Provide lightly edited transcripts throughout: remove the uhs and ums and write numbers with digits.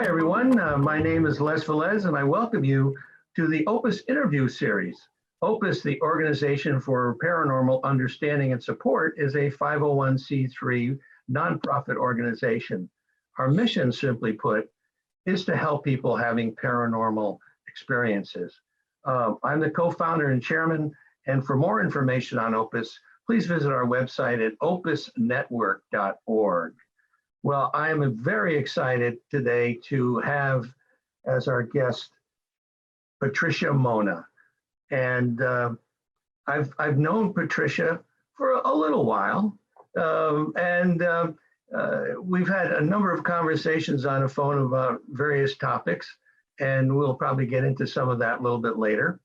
Hi, everyone. My name is Les Velez, and I welcome you to the Opus interview series. Opus, the Organization for Paranormal Understanding and Support, is a 501c3 nonprofit organization. Our mission, simply put, is to help people having paranormal experiences. I'm the co-founder and chairman, and for more information on Opus, please visit our website at opusnetwork.org. Well, I am very excited today to have as our guest Patricia Monna. And I've known Patricia for a little while. We've had a number of conversations on the phone about various topics, and we'll probably get into some of that a little bit later.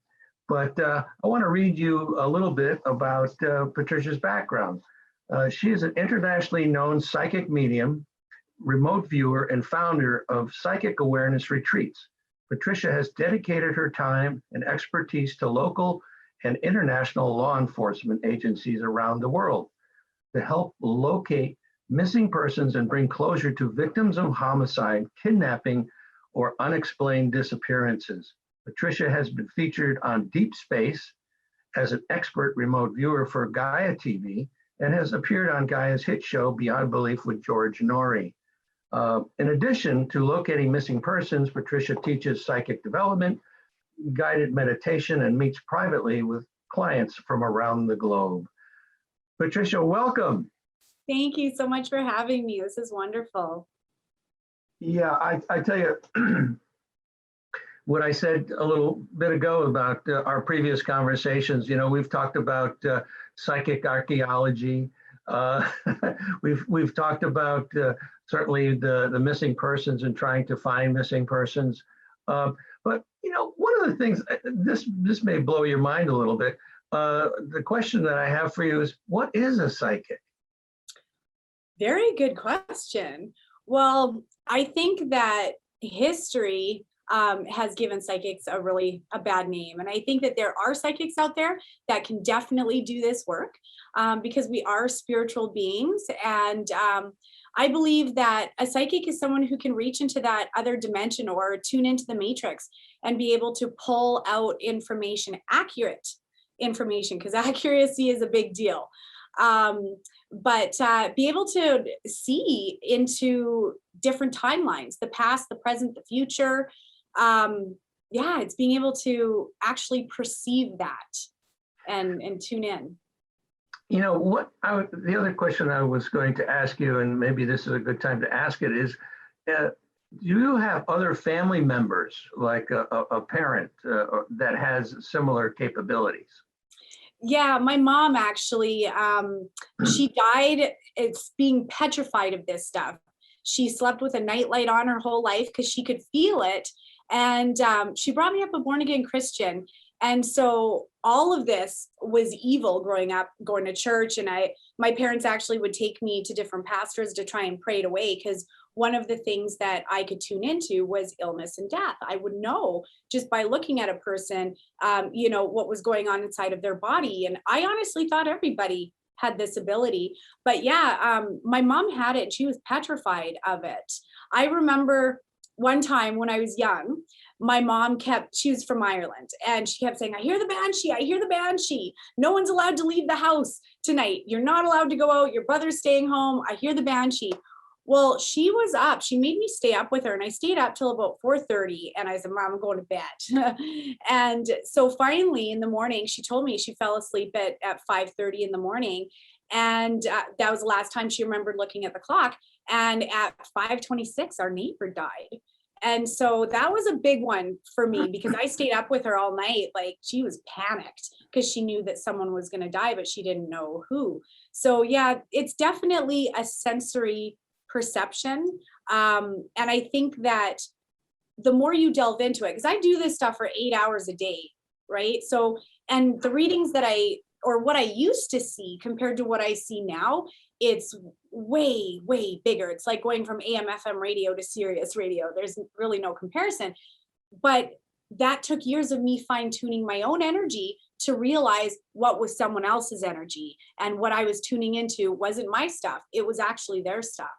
But I want to read you a little bit about Patricia's background. She is an internationally known psychic medium, remote viewer, and founder of Psychic Awareness Retreats. Patricia has dedicated her time and expertise to local and international law enforcement agencies around the world to help locate missing persons and bring closure to victims of homicide, kidnapping, or unexplained disappearances. Patricia has been featured on Deep Space as an expert remote viewer for Gaia TV and has appeared on Gaia's hit show Beyond Belief with George Norrie. In addition to locating missing persons, Patricia teaches psychic development, guided meditation, and meets privately with clients from around the globe. Patricia, welcome. Thank you so much for having me. This is wonderful. Yeah, I tell you, what I said a little bit ago about our previous conversations, we've talked about psychic archaeology. We've talked about certainly the missing persons and trying to find missing persons. But one of the things, this may blow your mind a little bit. The question that I have for you is, what is a psychic? Very good question. Well, I think that history has given psychics a bad name. And I think that there are psychics out there that can definitely do this work because we are spiritual beings. And I believe that a psychic is someone who can reach into that other dimension or tune into the matrix and be able to pull out information, accurate information, because accuracy is a big deal. But be able to see into different timelines, the past, the present, the future. It's being able to actually perceive that and tune in. The other question I was going to ask you, and maybe this is a good time to ask it, is do you have other family members, like a parent that has similar capabilities? Yeah, my mom actually, she died. It's being petrified of this stuff. She slept with a nightlight on her whole life because she could feel it. And she brought me up a born again Christian. And so all of this was evil growing up, going to church. And my parents actually would take me to different pastors to try and pray it away, because one of the things that I could tune into was illness and death. I would know just by looking at a person, what was going on inside of their body. And I honestly thought everybody had this ability. But my mom had it and she was petrified of it. I remember one time when I was young, my mom she was from Ireland, and she kept saying, I hear the banshee, I hear the banshee. No one's allowed to leave the house tonight. You're not allowed to go out. Your brother's staying home. I hear the banshee. Well, she was up. She made me stay up with her, and I stayed up till about 4:30. And I said, Mom, I'm going to bed. And so finally in the morning, she told me she fell asleep at 5:30 in the morning. And that was the last time she remembered looking at the clock. And at 5:26, our neighbor died. And so that was a big one for me, because I stayed up with her all night. Like, she was panicked because she knew that someone was going to die, but she didn't know who. So yeah, it's definitely a sensory perception. And I think that the more you delve into it, because I do this stuff for 8 hours a day, right? So, and the readings that what I used to see compared to what I see now, it's way, way bigger. It's like going from AM, FM radio to Sirius radio. There's really no comparison. But that took years of me fine-tuning my own energy to realize what was someone else's energy. And what I was tuning into wasn't my stuff. It was actually their stuff.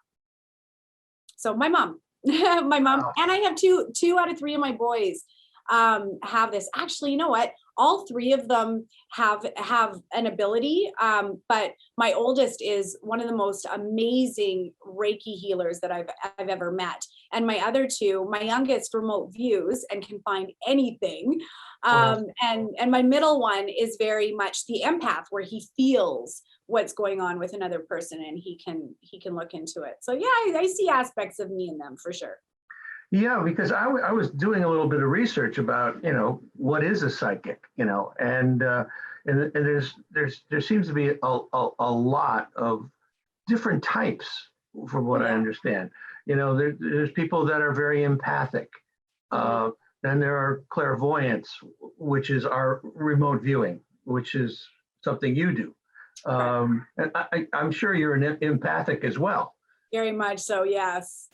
So my mom. My mom, Wow. and I have two out of three of my boys have this. Actually, you know what? All three of them have an ability, but my oldest is one of the most amazing Reiki healers that I've ever met. And my other two, my youngest remote views and can find anything, Wow. and my middle one is very much the empath, where he feels what's going on with another person and he can look into it. So yeah, I see aspects of me in them for sure. Yeah, because I was doing a little bit of research about, what is a psychic, and there seems to be a lot of different types from Oh what I yeah. understand. There's people that are very empathic. Mhm. Then there are clairvoyants, which is our remote viewing, which is something you do. Correct. And I'm sure you're an empathic as well. Very much so, yes.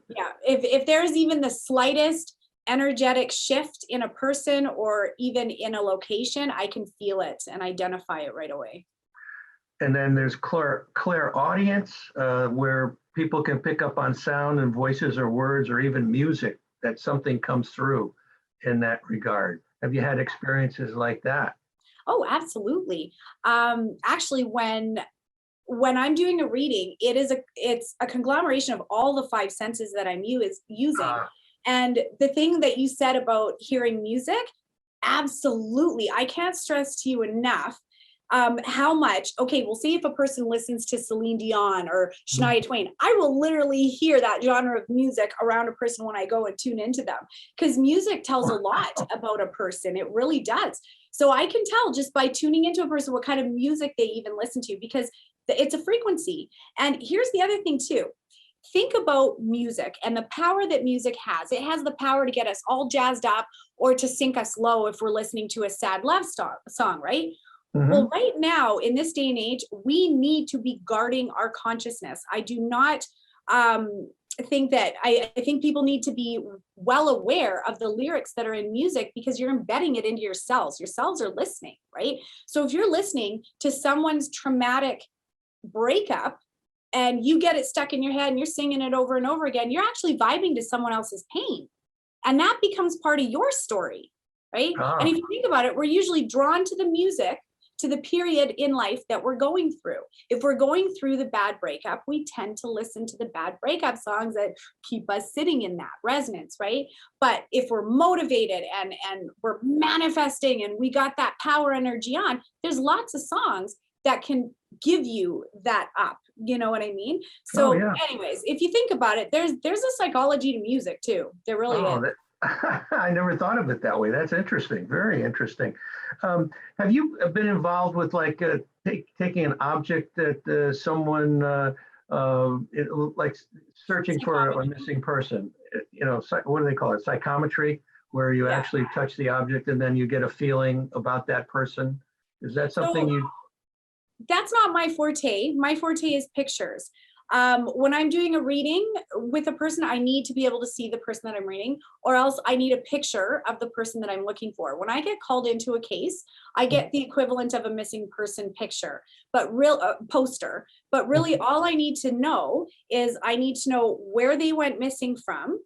Yeah, if there's even the slightest energetic shift in a person or even in a location, I can feel it and identify it right away. And then there's clairaudience, where people can pick up on sound and voices or words or even music, that something comes through in that regard. Have you had experiences like that? Oh, absolutely. Actually, when I'm doing a reading, it's a conglomeration of all the five senses that I'm using. Uh, And the thing that you said about hearing music, absolutely. I can't stress to you enough how much, okay, we'll see if a person listens to Celine Dion or Shania Twain. I will literally hear that genre of music around a person when I go and tune into them, because music tells a lot about a person. It really does. So I can tell just by tuning into a person what kind of music they even listen to, because it's a frequency. And here's the other thing too. Think about music and the power that music has. It has the power to get us all jazzed up or to sink us low if we're listening to a sad love song, right? Well, mhm. right now in this day and age, we need to be guarding our consciousness. I do not think that I think people need to be well aware of the lyrics that are in music, because you're embedding it into your cells. Your cells are listening, right? So if you're listening to someone's traumatic breakup and you get it stuck in your head and you're singing it over and over again, you're actually vibing to someone else's pain. And that becomes part of your story, right? And Ah, if you think about it, we're usually drawn to the music, to the period in life that we're going through. If we're going through the bad breakup, we tend to listen to the bad breakup songs that keep us sitting in that resonance, right? But if we're motivated and we're manifesting and we got that power energy on, there's lots of songs that can give you that up. You know what I mean? oh So, yeah. anyways, if you think about it, there's a psychology to music too. There really Oh, is. that I never thought of it that way. That's interesting. Very interesting. Have you been involved with like taking an object that someone like searching for a Psychometry. missing person? What do they call it? Psychometry, where you Yeah. actually touch the object and then you get a feeling about that person. Is that something So you? that's not my forte. My forte is pictures. When I'm doing a reading with a person, I need to be able to see the person that I'm reading, or else I need a picture of the person that I'm looking for. When I get called into a case, I get the equivalent of a missing person picture, but real poster. But really, all I need to know is I need to know where they went missing from,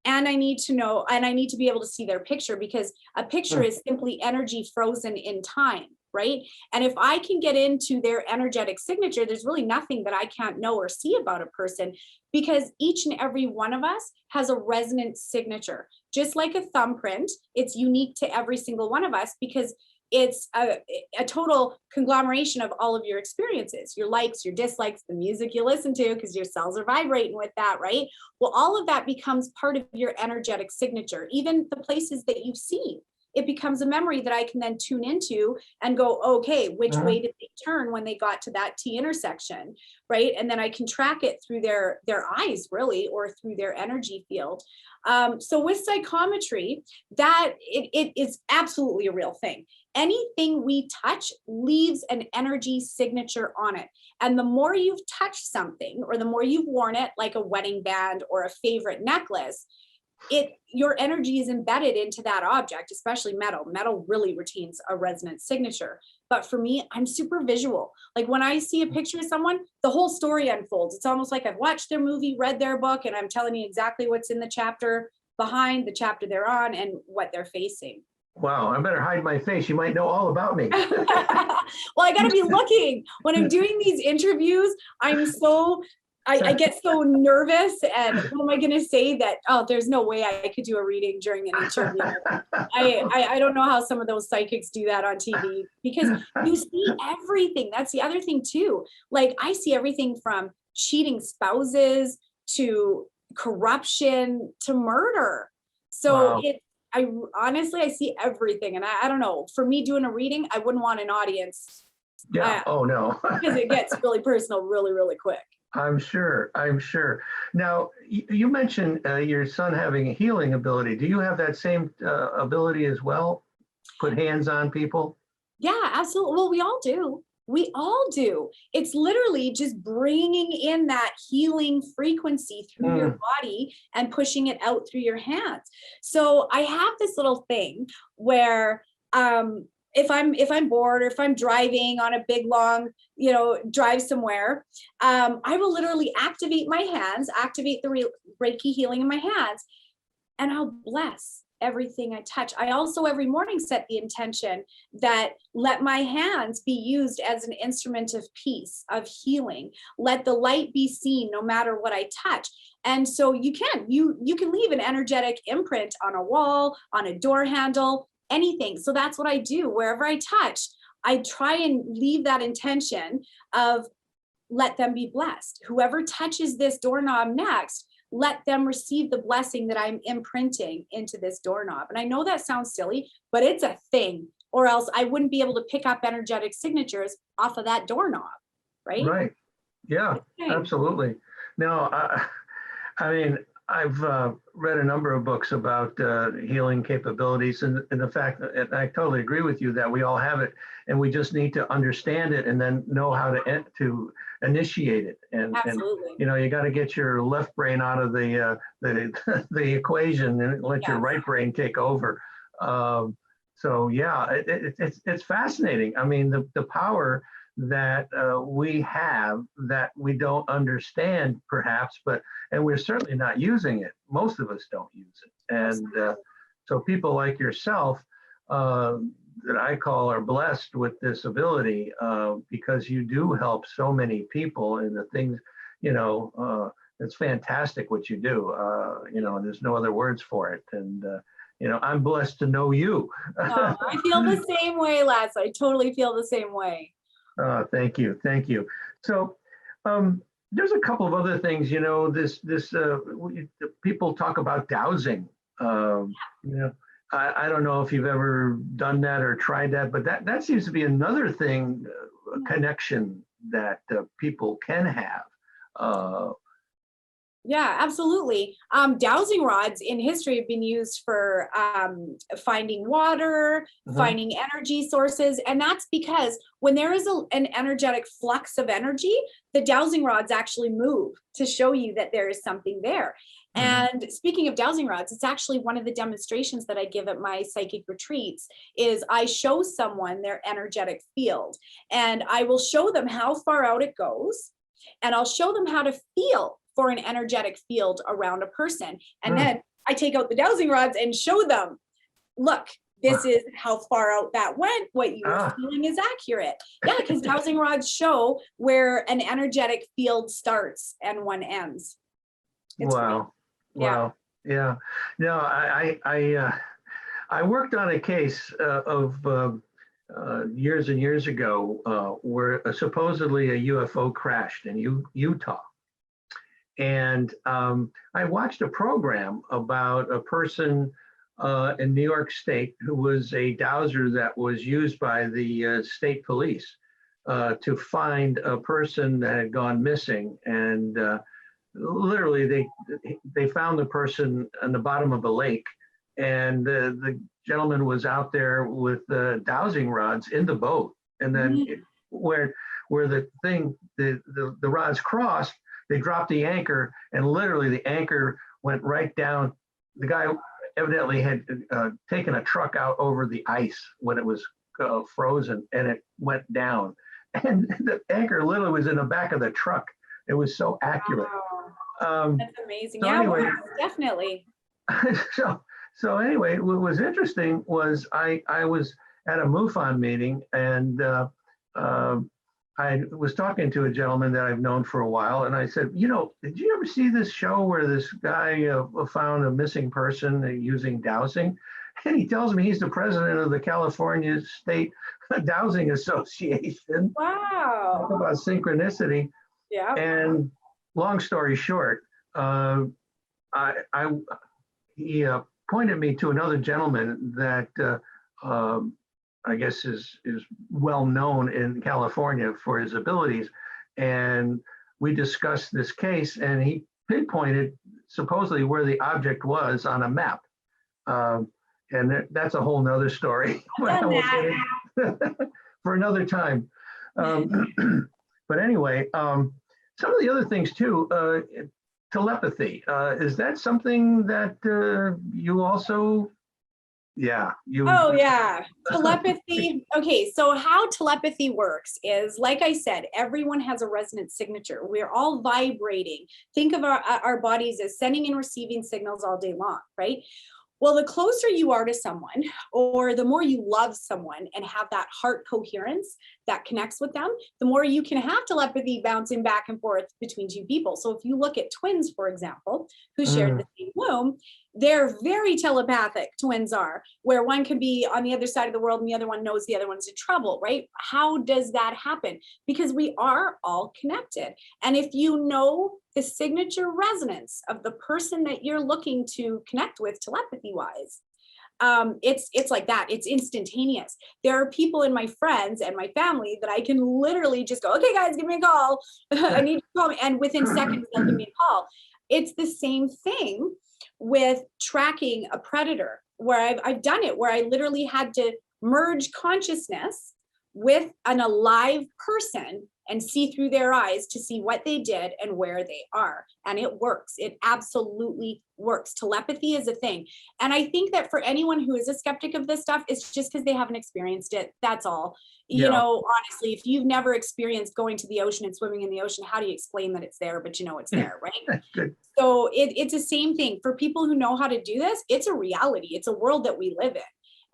and I need to be able to see their picture, because a picture is simply energy frozen in time, right? And if I can get into their energetic signature, there's really nothing that I can't know or see about a person, because each and every one of us has a resonant signature. Just like a thumbprint, it's unique to every single one of us, because it's a total conglomeration of all of your experiences, your likes, your dislikes, the music you listen to, because your cells are vibrating with that, right? Well, all of that becomes part of your energetic signature. Even the places that you've seen, it becomes a memory that I can then tune into and go, okay, which way Mhm. did they turn when they got to that T intersection, right? And then I can track it through their eyes, really, or through their energy field. So with psychometry, that it is absolutely a real thing. Anything we touch leaves an energy signature on it. And the more you've touched something, or the more you've worn it, like a wedding band or a favorite necklace, your energy is embedded into that object, especially metal. Metal really retains a resonance signature. But for me, I'm super visual. Like when I see a picture of someone, the whole story unfolds. It's almost like I've watched their movie, read their book, and I'm telling you exactly what's in the chapter behind the chapter they're on and what they're facing. Wow, I better hide my face. You might know all about me. Well, I got to be looking. When I'm doing these interviews, I get so nervous, and what am I going to say that, oh, there's no way I could do a reading during an interview. I don't know how some of those psychics do that on TV, because you see everything. That's the other thing too. Like I see everything from cheating spouses to corruption to murder. So Wow. I honestly, I see everything. And I don't know, for me doing a reading, I wouldn't want an audience. Yeah. Oh, no. Because it gets really personal really, really quick. I'm sure. I'm sure. Now, you mentioned your son having a healing ability. Do you have that same ability as well? Put hands on people? Yeah, absolutely. Well, we all do. We all do. It's literally just bringing in that healing frequency through your body and pushing it out through your hands. So I have this little thing where if I'm bored, or if I'm driving on a big long drive somewhere, I will literally activate my hands, activate the Reiki healing in my hands, and I'll bless everything I touch. I also every morning set the intention that let my hands be used as an instrument of peace, of healing. Let the light be seen no matter what I touch. And so you can leave an energetic imprint on a wall, on a door handle, anything. So that's what I do. Wherever I touch, I try and leave that intention of let them be blessed. Whoever touches this doorknob next, let them receive the blessing that I'm imprinting into this doorknob. And I know that sounds silly, but it's a thing, or else I wouldn't be able to pick up energetic signatures off of that doorknob, right? Right. Yeah, Okay. absolutely. Now, I mean, I've read a number of books about healing capabilities, and the fact that, and I totally agree with you that we all have it, and we just need to understand it and then know how to initiate it. And Absolutely. you got to get your left brain out of the the equation and let your right brain take over. So yeah, it's fascinating. I mean, the power that we have that we don't understand perhaps, and we're certainly not using it. Most of us don't use it. And so people like yourself that I call are blessed with this ability because you do help so many people in the things, it's fantastic what you do. And there's no other words for it. And I'm blessed to know you. Oh, I feel the same way, Les. I totally feel the same way. Thank you. So there's a couple of other things, people talk about dowsing. I don't know if you've ever done that or tried that, but that seems to be another thing, a connection that people can have. Yeah, absolutely. Dowsing rods in history have been used for finding water, finding energy sources. And that's because when there is an energetic flux of energy, the dowsing rods actually move to show you that there is something there. And speaking of dowsing rods, it's actually one of the demonstrations that I give at my psychic retreats is I show someone their energetic field, and I will show them how far out it goes, and I'll show them how to feel for an energetic field around a person. And then I take out the dowsing rods and show them, look, this is how far out that went. What you were feeling is accurate. Yeah, because dowsing rods show where an energetic field starts and one ends. It's Wow. great. Wow. Yeah. No, I worked on a case of years and years ago where supposedly a UFO crashed in Utah. And I watched a program about a person in New York State who was a dowser that was used by the state police to find a person that had gone missing. And literally, they found the person on the bottom of a lake, and the gentleman was out there with dowsing rods in the boat. And then where the rods crossed, they dropped the anchor, and literally the anchor went right down. The guy evidently had taken a truck out over the ice when it was frozen, and it went down. And the anchor literally was in the back of the truck. It was so accurate. Wow. That's amazing. So yeah, anyway, well, definitely. so anyway, what was interesting was I was at a MUFON meeting, and I was talking to a gentleman that I've known for a while, and I said, did you ever see this show where this guy found a missing person using dowsing? And he tells me he's the president of the California State Dowsing Association. Wow. Talk about synchronicity. Yeah. And long story short, he pointed me to another gentleman that I guess is well known in California for his abilities. And we discussed this case, and he pinpointed supposedly where the object was on a map. And that's a whole nother story for another time. But anyway, some of the other things too, telepathy. Is that something that you also, Oh, yeah. Telepathy. Okay, so how telepathy works is, like I said, everyone has a resonant signature. We're all vibrating. Think of our bodies as sending and receiving signals all day long, right? Well, the closer you are to someone, or the more you love someone and have that heart coherence that connects with them, the more you can have telepathy bouncing back and forth between two people. So if you look at twins, for example, who shared the same womb, they're very telepathic, twins are, where one can be on the other side of the world and the other one knows the other one's in trouble, right? How does that happen? Because we are all connected. And if you know the signature resonance of the person that you're looking to connect with telepathy-wise, it's like that. It's instantaneous. There are people in my friends and my family that I can literally just go, okay, guys, give me a call. I need you to call me. And within seconds, they'll give me a call. It's the same thing with tracking a predator, where I've done it, where I literally had to merge consciousness with an alive person and see through their eyes to see what they did and where they are. And it works. It absolutely works. Telepathy is a thing. And I think that for anyone who is a skeptic of this stuff, it's just because they haven't experienced it. That's all. You know, honestly, if you've never experienced going to the ocean and swimming in the ocean, how do you explain that it's there, but you know it's there, right? So it's the same thing. For people who know how to do this, it's a reality. It's a world that we live in.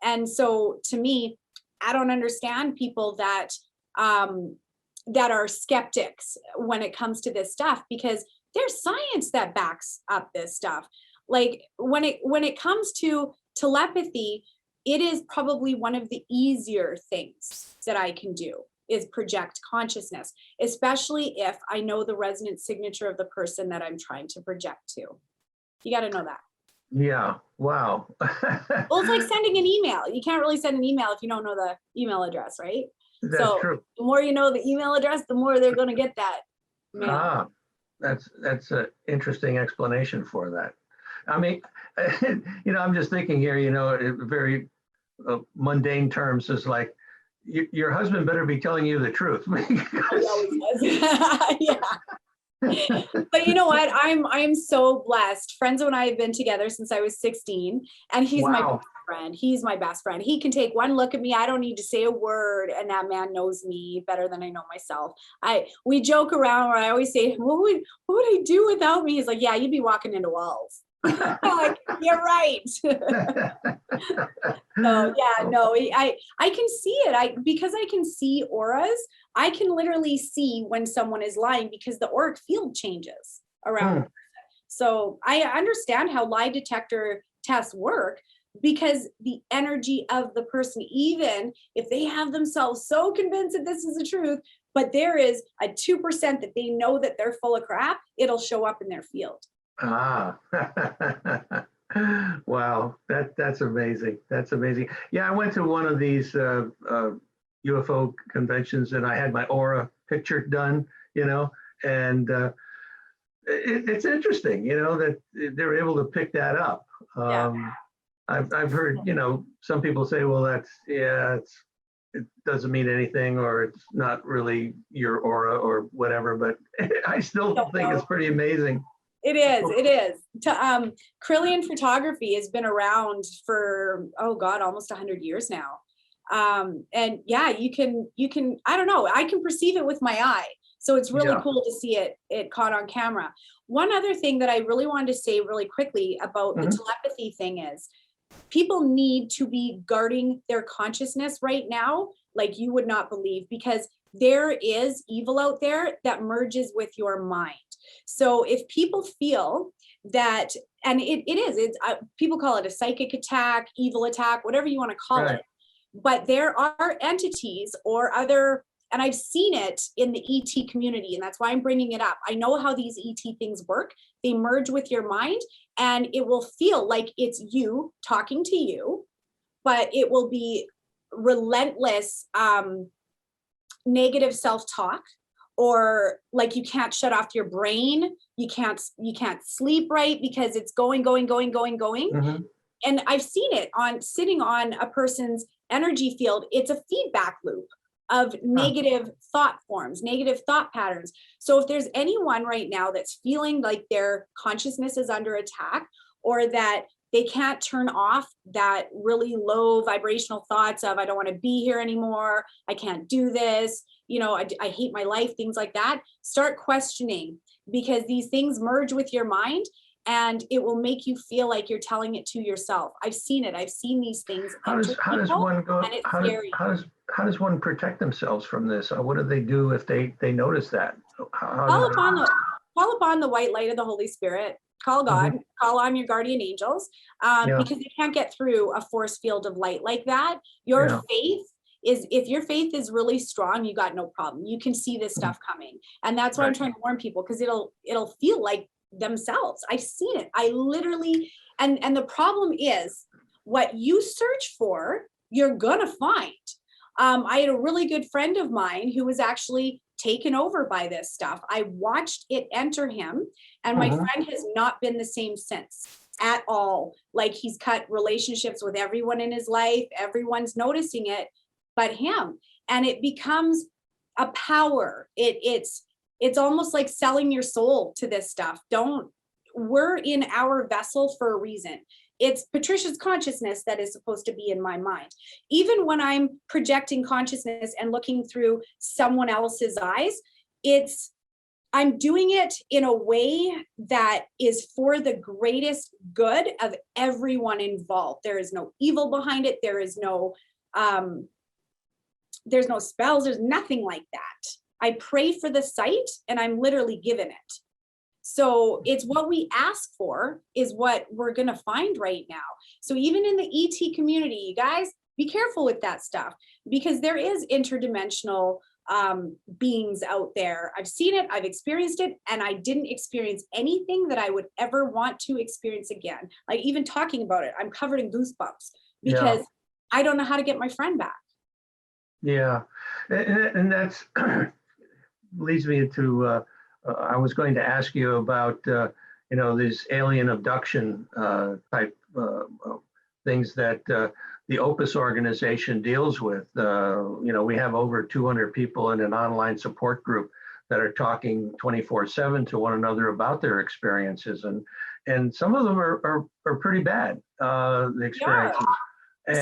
And so to me, I don't understand people that that are skeptics when it comes to this stuff, because there's science that backs up this stuff. Like when it comes to telepathy, it is probably one of the easier things that I can do, is project consciousness, especially if I know the resonant signature of the person that I'm trying to project to. You got to know that. Yeah. Wow. Well, it's like sending an email. You can't really send an email if you don't know the email address, right? That's true. The more you know the email address, the more they're going to get that mail. Ah, that's an interesting explanation for that. I mean, I'm just thinking here, very mundane terms, is like, your husband better be telling you the truth. He always does. Yeah. But you know what? I am so blessed. Friends and I have been together since I was 16, and he's my best friend. He's my best friend. He can take one look at me. I don't need to say a word, and that man knows me better than I know myself. We joke around where I always say, what would I do without me? He's like, yeah, you'd be walking into walls. Like, you're right. So yeah, no, I can see it. Because I can see auras, I can literally see when someone is lying, because the auric field changes around. So I understand how lie detector tests work, because the energy of the person, even if they have themselves so convinced that this is the truth, but there is a 2% that they know that they're full of crap, it'll show up in their field. Ah, wow, that's amazing. That's amazing. Yeah, I went to one of these UFO conventions, and I had my aura picture done, and it's interesting, that they're able to pick that up. I've heard, some people say, well, it doesn't mean anything, or it's not really your aura or whatever, but I still think it's pretty amazing. It is. Kirlian photography has been around for, almost 100 years now. And yeah, you can, I don't know, I can perceive it with my eye. So it's really cool to see it caught on camera. One other thing that I really wanted to say really quickly about the telepathy thing is people need to be guarding their consciousness right now, like you would not believe, because there is evil out there that merges with your mind. So if people feel that, and it's people call it a psychic attack, evil attack, whatever you want to call it, but there are entities or other, and I've seen it in the ET community, and that's why I'm bringing it up. I know how these ET things work. They merge with your mind, and it will feel like it's you talking to you, but it will be relentless negative self-talk, or like you can't shut off your brain. You can't sleep right because it's going. And I've seen it on sitting on a person's energy field. It's a feedback loop of negative thought forms, negative thought patterns. So if there's anyone right now that's feeling like their consciousness is under attack, or that they can't turn off that really low vibrational thoughts of, I don't want to be here anymore, I can't do this, I hate my life, things like that, start questioning, because these things merge with your mind, and it will make you feel like you're telling it to yourself. I've seen it. I've seen these things. How does one go? And it's scary. How does one protect themselves from this? What do they do if they notice that? Call upon the white light of the Holy Spirit. Call God. Call on your guardian angels, because you can't get through a force field of light like that. Your faith is, if your faith is really strong, you got no problem. You can see this stuff coming, and that's why I'm trying to warn people, because it'll feel like themselves. I've seen it. I literally, and the problem is, what you search for, you're gonna find. I had a really good friend of mine who was actually taken over by this stuff. I watched it enter him, and my friend has not been the same since at all. Like, he's cut relationships with everyone in his life. Everyone's noticing it but him, and it becomes a power. It's almost like selling your soul to this stuff. We're in our vessel for a reason. It's Patricia's consciousness that is supposed to be in my mind. Even when I'm projecting consciousness and looking through someone else's eyes, I'm doing it in a way that is for the greatest good of everyone involved. There is no evil behind it. There's no spells. There's nothing like that. I pray for the sight, and I'm literally given it. So it's what we ask for is what we're going to find right now. So even in the ET community, you guys, be careful with that stuff, because there is interdimensional beings out there. I've seen it, I've experienced it, and I didn't experience anything that I would ever want to experience again. Like, even talking about it, I'm covered in goosebumps, because I don't know how to get my friend back. Yeah, and that's leads me to, I was going to ask you about, these alien abduction type things that the Opus organization deals with. We have over 200 people in an online support group that are talking 24/7 to one another about their experiences, and some of them are pretty bad, the experiences.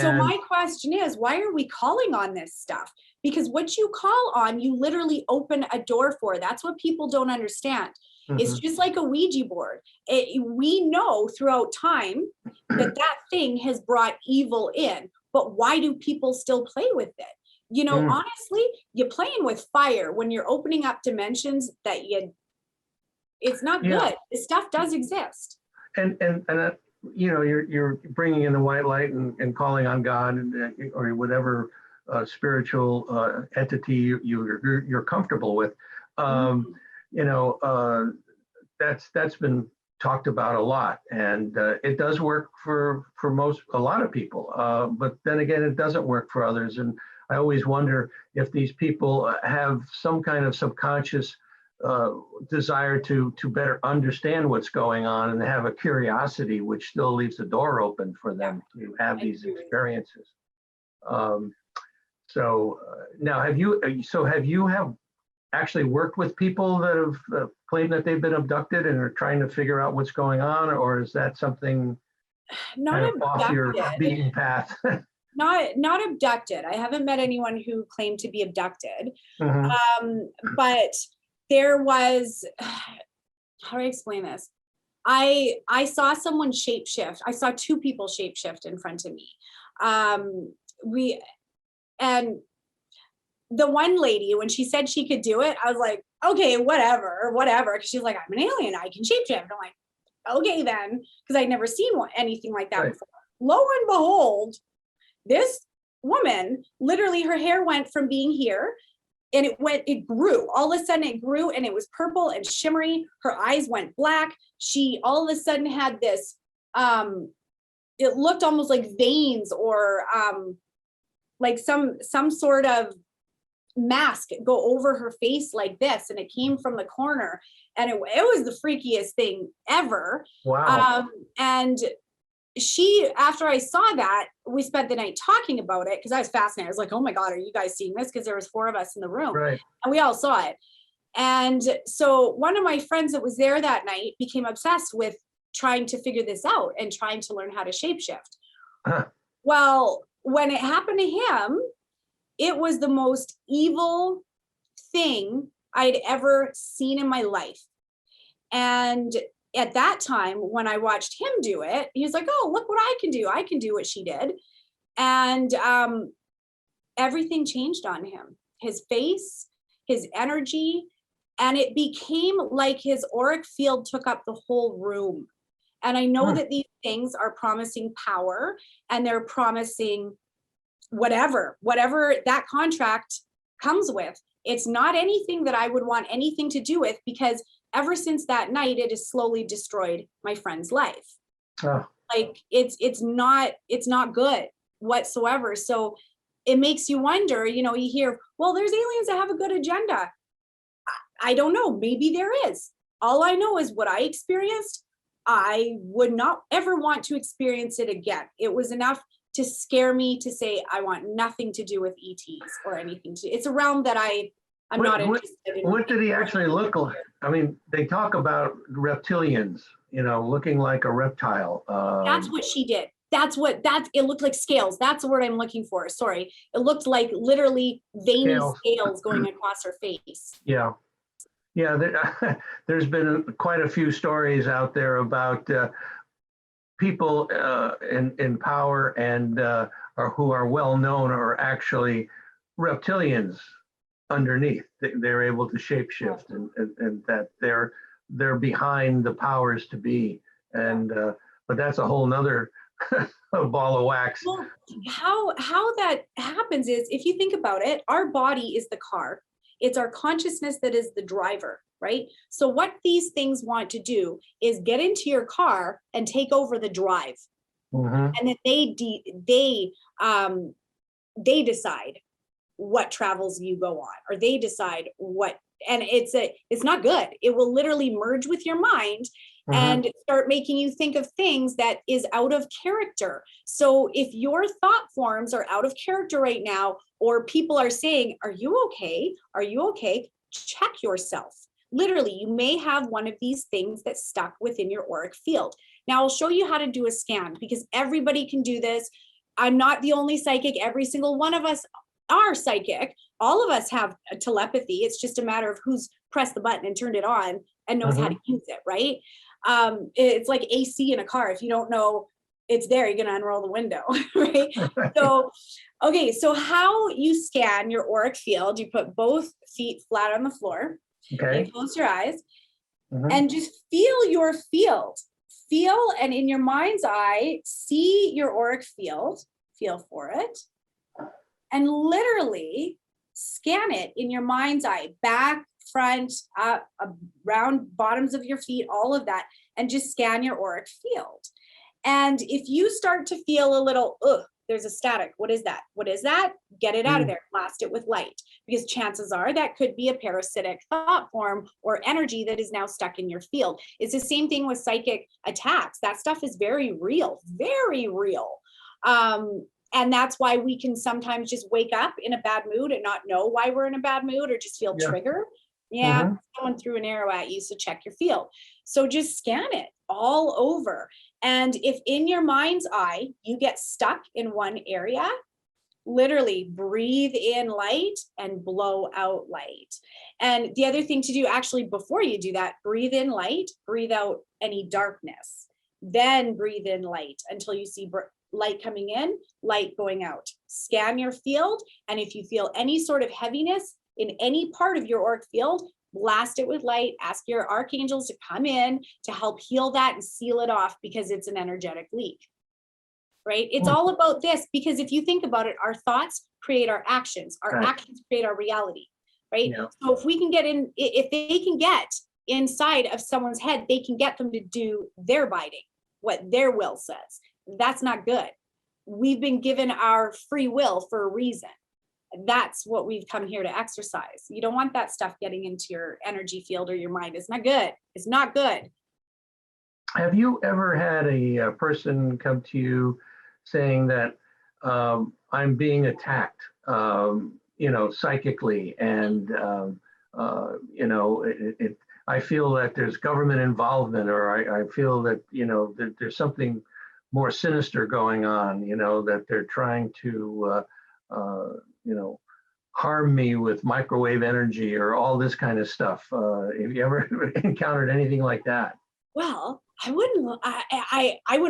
So my question is, why are we calling on this stuff? Because what you call on, you literally open a door for. That's what people don't understand. It's just like a Ouija board. We know throughout time that thing has brought evil in, but why do people still play with it? Honestly, you're playing with fire when you're opening up dimensions that it's not good. This stuff does exist. And you're bringing in the white light and calling on God or whatever spiritual entity you're comfortable with. That's been talked about a lot, and it does work for a lot of people. But then again, it doesn't work for others. And I always wonder if these people have some kind of subconscious desire to better understand what's going on, and have a curiosity which still leaves the door open for them to have these experiences. So now, have you actually worked with people that have claimed that they've been abducted and are trying to figure out what's going on, or is that something not off your beaten path? not abducted. I haven't met anyone who claimed to be abducted. Mhm. But there was, how do I explain this? I saw someone shapeshift. I saw two people shapeshift in front of me. We and the one lady, when she said she could do it, I was like, okay, whatever, whatever. Because she's like, I'm an alien, I can shapeshift. I'm like, okay then, because I'd never seen anything like that Right. before. Lo and behold, this woman, literally, her hair went from being here, and it grew. All of a sudden, it grew, and it was purple and shimmery. Her eyes went black. She all of a sudden had this. It looked almost like veins or like some sort of mask go over her face like this, and it came from the corner, and it was the freakiest thing ever. Wow. And she, after I saw that, we spent the night talking about it because I was fascinated. I was like, oh my God, are you guys seeing this? Because there was 4 of us in the room, Right. and we all saw it. And so one of my friends that was there that night became obsessed with trying to figure this out and trying to learn how to shapeshift. Huh. Well, when it happened to him, it was the most evil thing I'd ever seen in my life. And at that time, when I watched him do it, he was like, oh, look what I can do. I can do what she did. And everything changed on him, his face, his energy, and it became like his auric field took up the whole room. And I know that these things are promising power, and they're promising whatever that contract comes with. It's not anything that I would want anything to do with, because ever since that night, it has slowly destroyed my friend's life. Oh. Like it's not good whatsoever. So it makes you wonder, you hear, well, there's aliens that have a good agenda. I don't know, maybe there is. All I know is what I experienced, I would not ever want to experience it again. It was enough to scare me to say, I want nothing to do with ETs or anything. It's a realm that I'm not interested in. What did he actually look like? I mean, they talk about reptilians, looking like a reptile. That's what she did. It looked like scales. That's the word I'm looking for. Sorry. It looked like literally veiny scales going across her face. Yeah. Yeah. There's been quite a few stories out there about people in power and or who are well known are actually reptilians underneath. They're able to shapeshift, and that they're behind the powers to be. And but that's a whole nother ball of wax. Well, how that happens is, if you think about it, our body is the car. It's our consciousness that is the driver, right? So what these things want to do is get into your car and take over the drive. Mm-hmm. And then they decide what travels you go on, or they decide what, and it's not good. It will literally merge with your mind and start making you think of things that is out of character. So if your thought forms are out of character right now, or people are saying, are you okay? Are you okay? Check yourself. Literally, you may have one of these things that's stuck within your auric field. Now I'll show you how to do a scan, because everybody can do this. I'm not the only psychic. Every single one of us are psychic. All of us have a telepathy. It's just a matter of who's pressed the button and turned it on and knows how to use it, right? It's like AC in a car. If you don't know it's there, you're going to unroll the window, right? So, okay, so how you scan your auric field, you put both feet flat on the floor. Okay. You close your eyes and just feel your field. Feel, and in your mind's eye, see your auric field, feel for it, and literally scan it in your mind's eye, back, front, up, around, bottoms of your feet, all of that, and just scan your auric field. And if you start to feel a little, there's a static. What is that? What is that? Get it out of there. Blast it with light, because chances are that could be a parasitic thought form or energy that is now stuck in your field. It's the same thing with psychic attacks. That stuff is very real, very real. And that's why we can sometimes just wake up in a bad mood and not know why we're in a bad mood, or just feel triggered. Yeah, someone threw an arrow at you, so check your field. So just scan it all over. And if in your mind's eye, you get stuck in one area, literally breathe in light and blow out light. And the other thing to do, actually, before you do that, breathe in light, breathe out any darkness, then breathe in light until you see light coming in, light going out. Scan your field, and if you feel any sort of heaviness in any part of your auric field, blast it with light. Ask your archangels to come in to help heal that and seal it off, because it's an energetic leak. Right? It's all about this, because if you think about it, our thoughts create our actions, our actions create our reality, right? Yeah. So if we can get in, if they can get inside of someone's head, they can get them to do their biting, what their will says. That's not good. We've been given our free will for a reason. That's what we've come here to exercise. You don't want that stuff getting into your energy field or your mind. It's not good. It's not good. Have you ever had a person come to you saying that I'm being attacked, psychically, and I feel that there's government involvement, or I feel that that there's something more sinister going on, that they're trying to harm me with microwave energy or all this kind of stuff? Have you ever encountered anything like that? Well, I wouldn't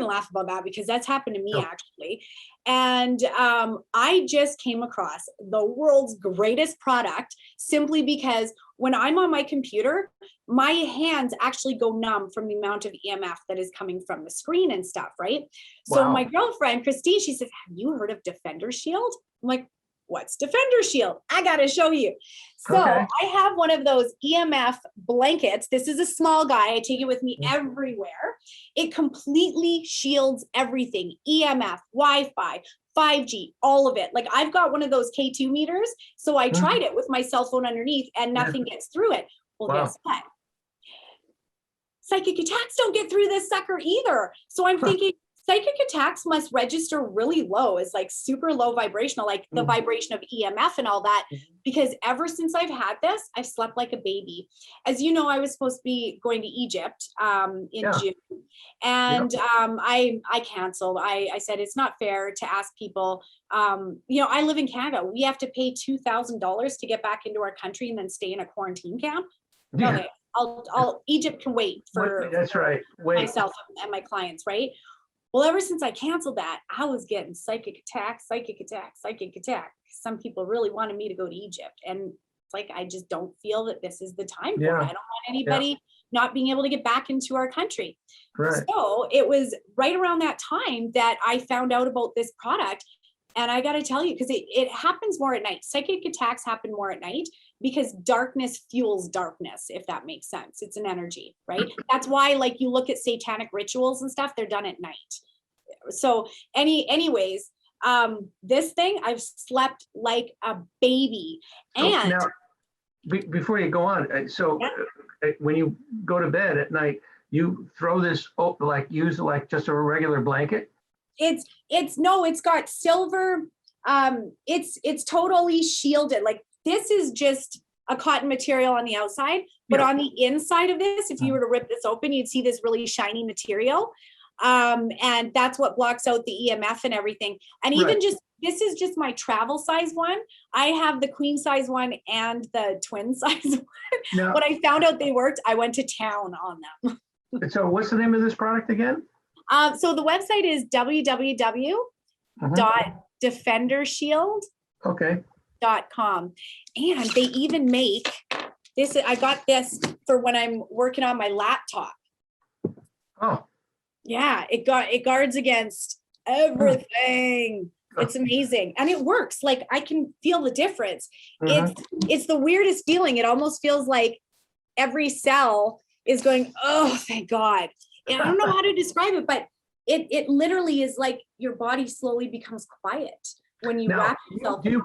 laugh about that, because that's happened to me actually. And I just came across the world's greatest product, simply because when I'm on my computer, my hands actually go numb from the amount of EMF that is coming from the screen and stuff, right? So my girlfriend, Christine, she says, have you heard of Defender Shield? I'm like, what's Defender Shield? I got to show you. So I have one of those EMF blankets. This is a small guy. I take it with me everywhere. It completely shields everything: EMF, Wi-Fi, 5G, all of it. Like, I've got one of those K2 meters. So I tried it with my cell phone underneath, and nothing gets through it. Well, guess what? Psychic attacks don't get through this sucker either. So I'm thinking, psychic attacks must register really low, as like super low vibrational, like the vibration of EMF and all that, because ever since I've had this, I've slept like a baby. As you know, I was supposed to be going to Egypt in June, and I canceled. I said, it's not fair to ask people, I live in Canada. We have to pay $2,000 to get back into our country and then stay in a quarantine camp. No, Egypt can wait for myself and my clients, right? Well, ever since I canceled that, I was getting psychic attacks. Some people really wanted me to go to Egypt. And it's like, I just don't feel that this is the time for it. I don't want anybody not being able to get back into our country. Right. So it was right around that time that I found out about this product. And I got to tell you, because it happens more at night. Psychic attacks happen more at night, because darkness fuels darkness, if that makes sense. It's an energy, right? That's why, like, you look at satanic rituals and stuff, they're done at night. So anyways, this thing, I've slept like a baby. And now, before you go on, when you go to bed at night, you throw this, use like just a regular blanket? It's got silver. It's totally shielded. Like, this is just a cotton material on the outside, but on the inside of this, if you were to rip this open, you'd see this really shiny material. And that's what blocks out the EMF and everything. And even this is just my travel size one. I have the queen size one and the twin size one. Now, when I found out they worked, I went to town on them. So what's the name of this product again? So the website is www.defendershield.com. And they even make this. I got this for when I'm working on my laptop. Oh. Yeah, it guards against everything. It's amazing. And it works. Like, I can feel the difference. It's the weirdest feeling. It almost feels like every cell is going, oh, thank God. And I don't know how to describe it, but it literally is like your body slowly becomes quiet when you wrap yourself. Do you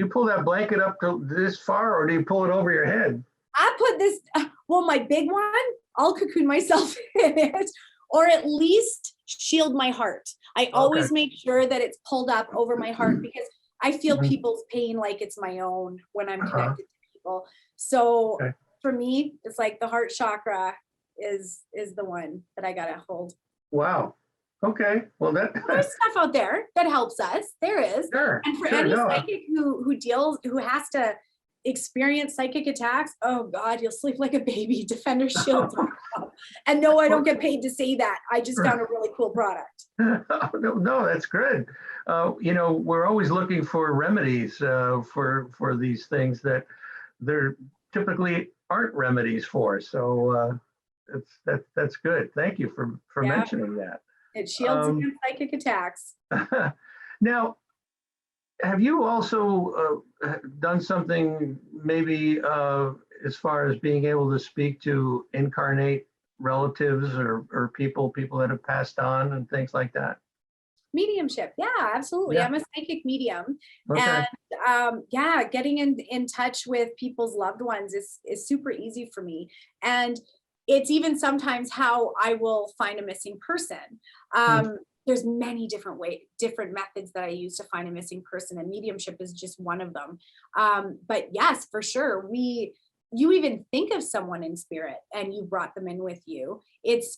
pull that blanket up to this far, or do you pull it over your head? I put this, my big one, I'll cocoon myself in it, or at least shield my heart. I always make sure that it's pulled up over my heart, because I feel people's pain like it's my own when I'm connected to people. So for me, it's like the heart chakra is the one that I gotta hold. Wow. Okay. Well, There's stuff out there that helps us. There is. sure, And for sure, any no, psychic who has to experience psychic attacks, oh God, you'll sleep like a baby. Defender Shield. And no, I don't get paid to say that. I just found a really cool product. no, that's good. We're always looking for remedies for these things that there typically aren't remedies for. So that's good. Thank you for Yeah, mentioning that. it shields against psychic attacks. Now, have you also done something maybe as far as being able to speak to incarnate relatives or people that have passed on and things like that? Mediumship. Yeah, absolutely. Yeah. I'm a psychic medium. Okay. And yeah, getting in touch with people's loved ones is super easy for me. And it's even sometimes how I will find a missing person. There's many different methods that I use to find a missing person, and mediumship is just one of them. But yes, for sure, you even think of someone in spirit and you brought them in with you. It's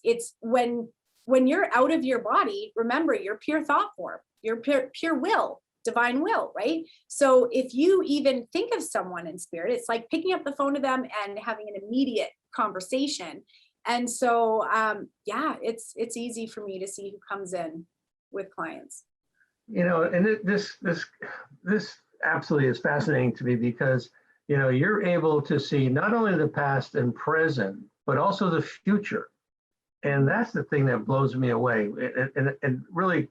when you're out of your body, remember your pure thought form, your pure will, divine will, right? So if you even think of someone in spirit, it's like picking up the phone to them and having an immediate conversation. And so, yeah, it's easy for me to see who comes in with clients. And this absolutely is fascinating to me because you're able to see not only the past and present, but also the future. And that's the thing that blows me away, and really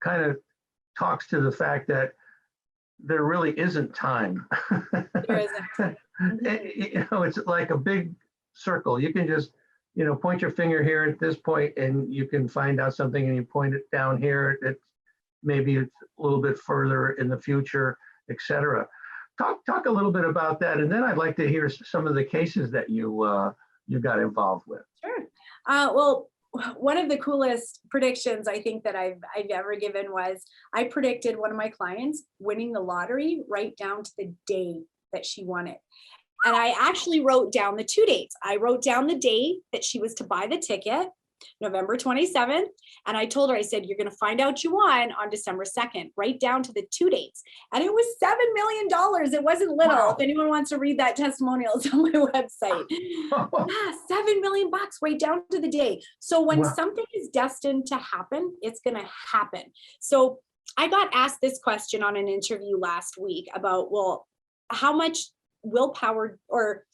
kind of talks to the fact that there really isn't time. There isn't. It's like a big circle. You can just point your finger here at this point and you can find out something, and you point it down here, maybe it's a little bit further in the future, etc. Talk a little bit about that, and then I'd like to hear some of the cases that you got involved with. Sure. Well, one of the coolest predictions I think that I've ever given was I predicted one of my clients winning the lottery right down to the day that she won it. And I actually wrote down the 2 dates. I wrote down the day that she was to buy the ticket, November 27th. And I told her, I said, you're going to find out you won on December 2nd, right down to the 2 dates. And it was $7 million. It wasn't little. Wow. If anyone wants to read that testimonial, it's on my website. Yeah, $7 million right down to the day. So when something is destined to happen, it's going to happen. So I got asked this question on an interview last week about, well, how much willpower or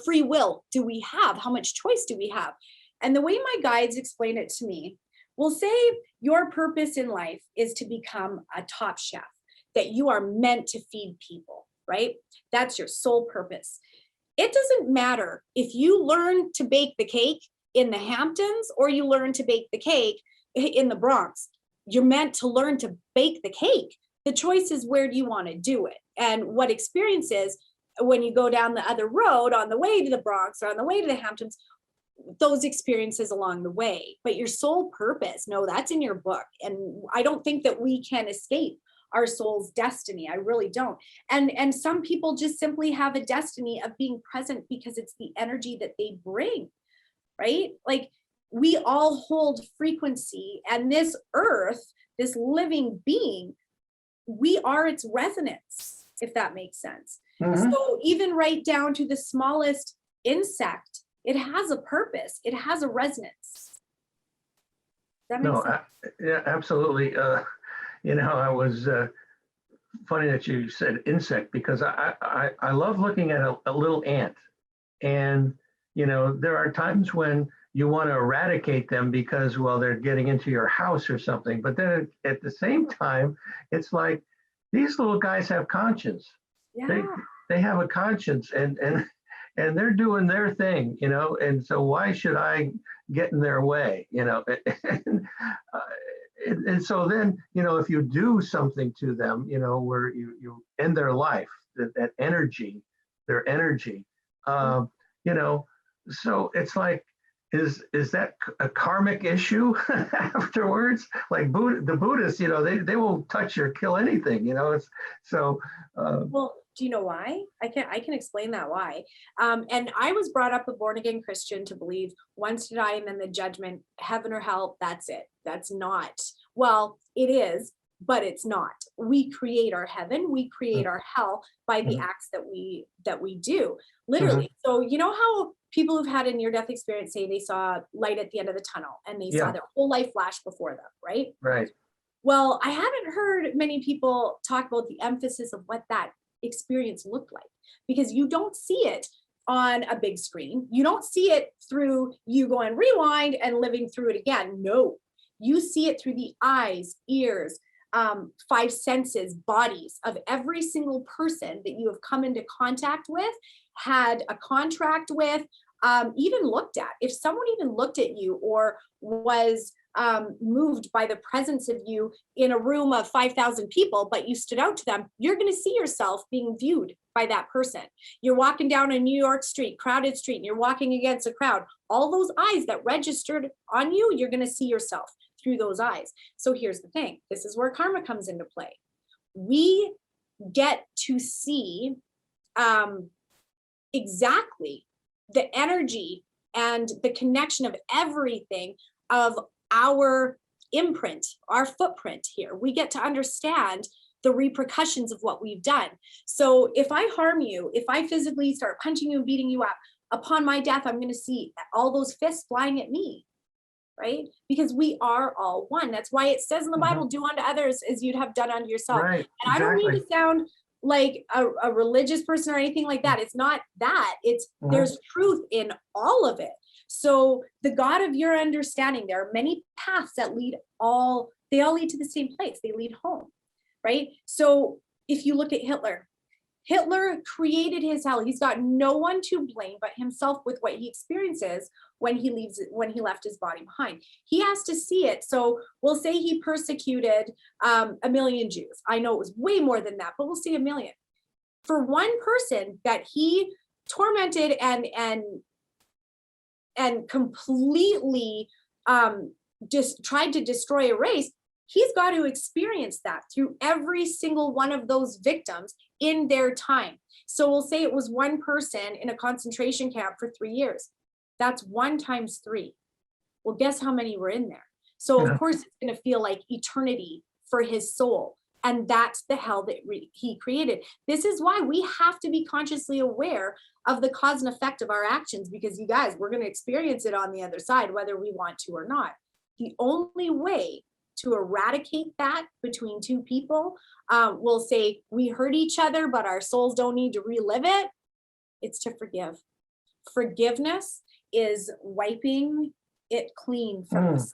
free will do we have? How much choice do we have? And the way my guides explain it to me, will say your purpose in life is to become a top chef, that you are meant to feed people, right? That's your sole purpose. It doesn't matter if you learn to bake the cake in the Hamptons or you learn to bake the cake in the Bronx. You're meant to learn to bake the cake. The choice is where do you want to do it and what experiences when you go down the other road on the way to the Bronx or on the way to the Hamptons, those experiences along the way. But your sole purpose, no, that's in your book. And I don't think that we can escape our soul's destiny. I really don't. And some people just simply have a destiny of being present because it's the energy that they bring, right? Like we all hold frequency, and this earth, this living being, we are its resonance, if that makes sense. Mm-hmm. So even right down to the smallest insect, it has a purpose. It has a resonance. That makes sense? Yeah, absolutely. I was funny that you said insect because I love looking at a little ant, and there are times when you want to eradicate them because they're getting into your house or something, but then at the same time it's like these little guys have conscience. Yeah. They have a conscience, and they're doing their thing, and so why should I get in their way, and so then, if you do something to them, where you end their life, that energy, their energy, so it's like, is that a karmic issue afterwards? Like the Buddhists, they won't touch or kill anything, it's so. Well, do you know why? I can explain that why. And I was brought up a born again Christian to believe once to die and then the judgment, heaven or hell, that's it. That's not. Well, it is, but it's not. We create our heaven, we create our hell by the Mhm. acts that we do, Mhm. literally. So you know how people who've had a near-death experience say they saw light at the end of the tunnel and they saw Yeah, their whole life flash before them, right? right. Well, I haven't heard many people talk about the emphasis of what that experience looked like, because you don't see it on a big screen. You don't see it through you going rewind and living through it again. No, you see it through the eyes, ears, five senses, bodies of every single person that you have come into contact with, had a contract with, even looked at. If someone even looked at you or was moved by the presence of you in a room of 5,000 people, but you stood out to them, you're going to see yourself being viewed by that person. You're walking down a New York street, crowded street, and you're walking against a crowd. All those eyes that registered on you, you're going to see yourself through those eyes. So here's the thing. This is where karma comes into play. We get to see exactly the energy and the connection of everything of our imprint, our footprint here. We get to understand the repercussions of what we've done. So if I harm you, if I physically start punching you and beating you up, upon my death, I'm going to see all those fists flying at me, right? Because we are all one. That's why it says in the Mhm. Bible, do unto others as you'd have done unto yourself. Right, And I don't mean exactly. to sound like a religious person or anything like that. It's not that. It's Mhm. there's truth in all of it. So the God of your understanding, there are many paths that they all lead to the same place. They lead home, right? So if you look at Hitler created his hell. He's got no one to blame but himself with what he experiences when he left his body behind. He has to see it. So we'll say he persecuted a million Jews. I know it was way more than that, but we'll say a million. For one person that he tormented and completely just tried to destroy a race, he's got to experience that through every single one of those victims in their time. So we'll say it was one person in a concentration camp for 3 years. That's 1 times 3. Well, guess how many were in there? So of Yeah. course it's going to feel like eternity for his soul. And that's the hell that he created. This is why we have to be consciously aware of the cause and effect of our actions, because you guys, we're going to experience it on the other side, whether we want to or not. The only way to eradicate that between two people, will say we hurt each other, but our souls don't need to relive it. It's to forgive. Forgiveness is wiping it clean from the Mm. slate.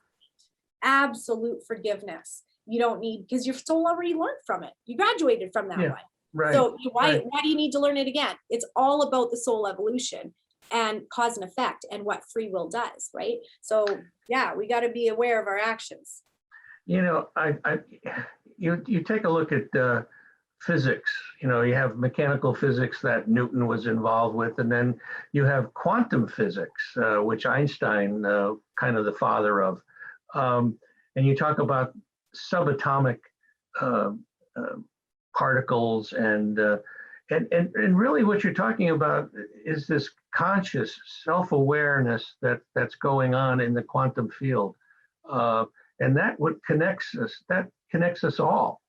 Absolute forgiveness. You don't need, because your soul already learned from it. You graduated from that Yeah, one. right, So why right. do you need to learn it again? It's all about the soul evolution and cause and effect and what free will does, right? So yeah, we got to be aware of our actions. You know, you take a look at physics. You know, you have mechanical physics that Newton was involved with, and then you have quantum physics, which Einstein, kind of the father of. And you talk about subatomic uh, uh, particles, and really what you're talking about is this conscious self-awareness that's going on in the quantum field. Uh, and that connects us all,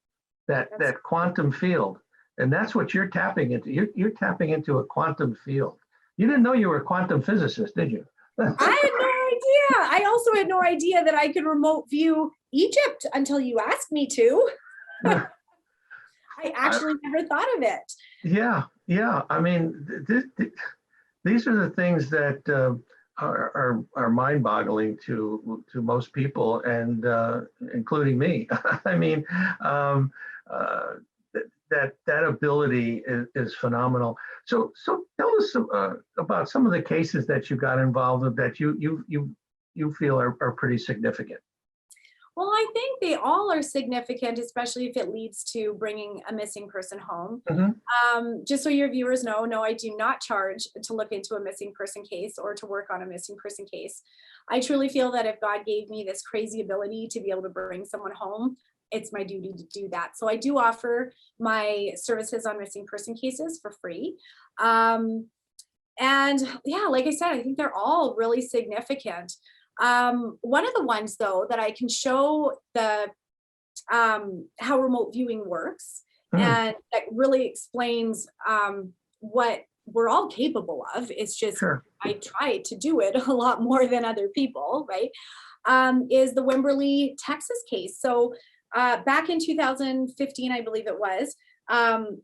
That's that quantum field. And that's what you're tapping into. You're tapping into a quantum field. You didn't know you were a quantum physicist, did you? I had no idea. I also had no idea that I could remote view Egypt until you asked me to. I I, actually never thought of it. yeah, yeah. I mean, these are the things that are mind-boggling to most people, and including me. I mean, um, uh, that ability is phenomenal. So tell us about some of the cases that you got involved with that you feel are pretty significant. Well, I think they all are significant, especially if it leads to bringing a missing person home. Mhm. Just so your viewers know, no, I do not charge to look into a missing person case or to work on a missing person case. I truly feel that if God gave me this crazy ability to be able to bring someone home, it's my duty to do that. So I do offer my services on missing person cases for free. And yeah, like I said, I think they're all really significant. One of the ones though that I can show the how remote viewing works, and that really explains what we're all capable of. It's just Sure. I try to do it a lot more than other people, right? Is the Wimberley, Texas case. So back in 2015, I believe it was,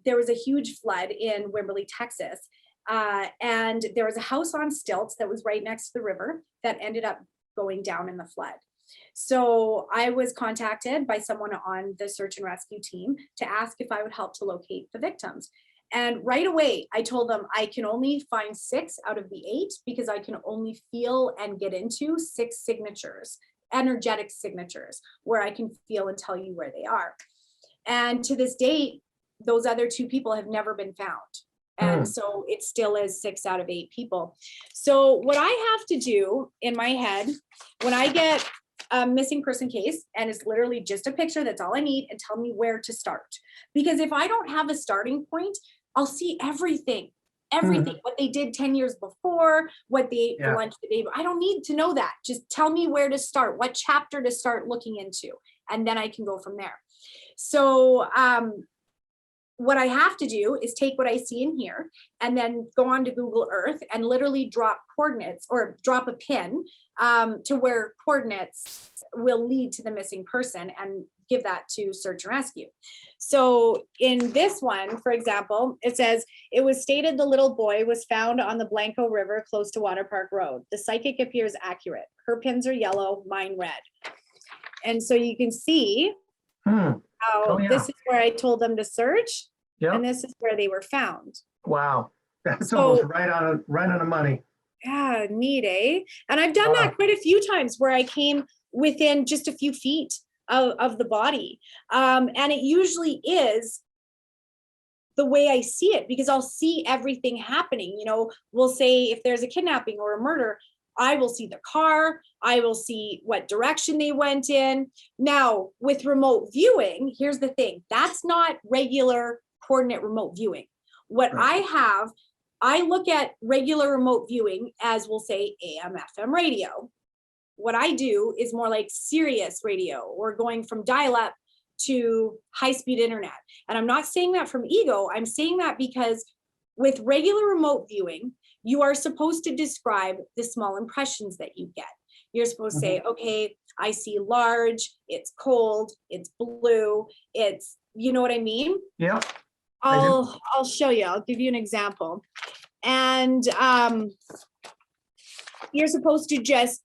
there was a huge flood in Wimberley, Texas. And there was a house on stilts that was right next to the river that ended up going down in the flood. So I was contacted by someone on the search and rescue team to ask if I would help to locate the victims. And right away, I told them I can only find 6 out of the 8 because I can only feel and get into 6 signatures, energetic signatures, where I can feel and tell you where they are. And to this date, those other 2 people have never been found. And so it still is 6 out of 8 people. So what I have to do in my head, when I get a missing person case, and it's literally just a picture, that's all I need, and tell me where to start. Because if I don't have a starting point, I'll see everything, what they did 10 years before, what they ate for lunch the day. I don't need to know that. Just tell me where to start, what chapter to start looking into, and then I can go from there. So what I have to do is take what I see in here and then go on to Google Earth and literally drop coordinates or drop a pin to where coordinates will lead to the missing person and give that to search and rescue. So in this one, for example, it says, it was stated the little boy was found on the Blanco River close to Water Park Road. The psychic appears accurate. Her pins are yellow, mine red. And so you can see how this is where I told them to search, and this is where they were found. Wow, that's almost right on the money. Yeah, neat, eh? And I've done that quite a few times where I came within just a few feet of the body. And it usually is the way I see it, because I'll see everything happening. You know, we'll say if there's a kidnapping or a murder, I will see the car, I will see what direction they went in. Now, with remote viewing, here's the thing, that's not regular coordinate remote viewing. What I have, I look at regular remote viewing as, we'll say, AM, FM radio. What I do is more like Sirius radio, or going from dial-up to high-speed internet. And I'm not saying that from ego, I'm saying that because with regular remote viewing, you are supposed to describe the small impressions that you get. You're supposed to say, okay, I see large, it's cold, it's blue, it's, you know what I mean? Yeah. I'll show you, I'll give you an example. And you're supposed to just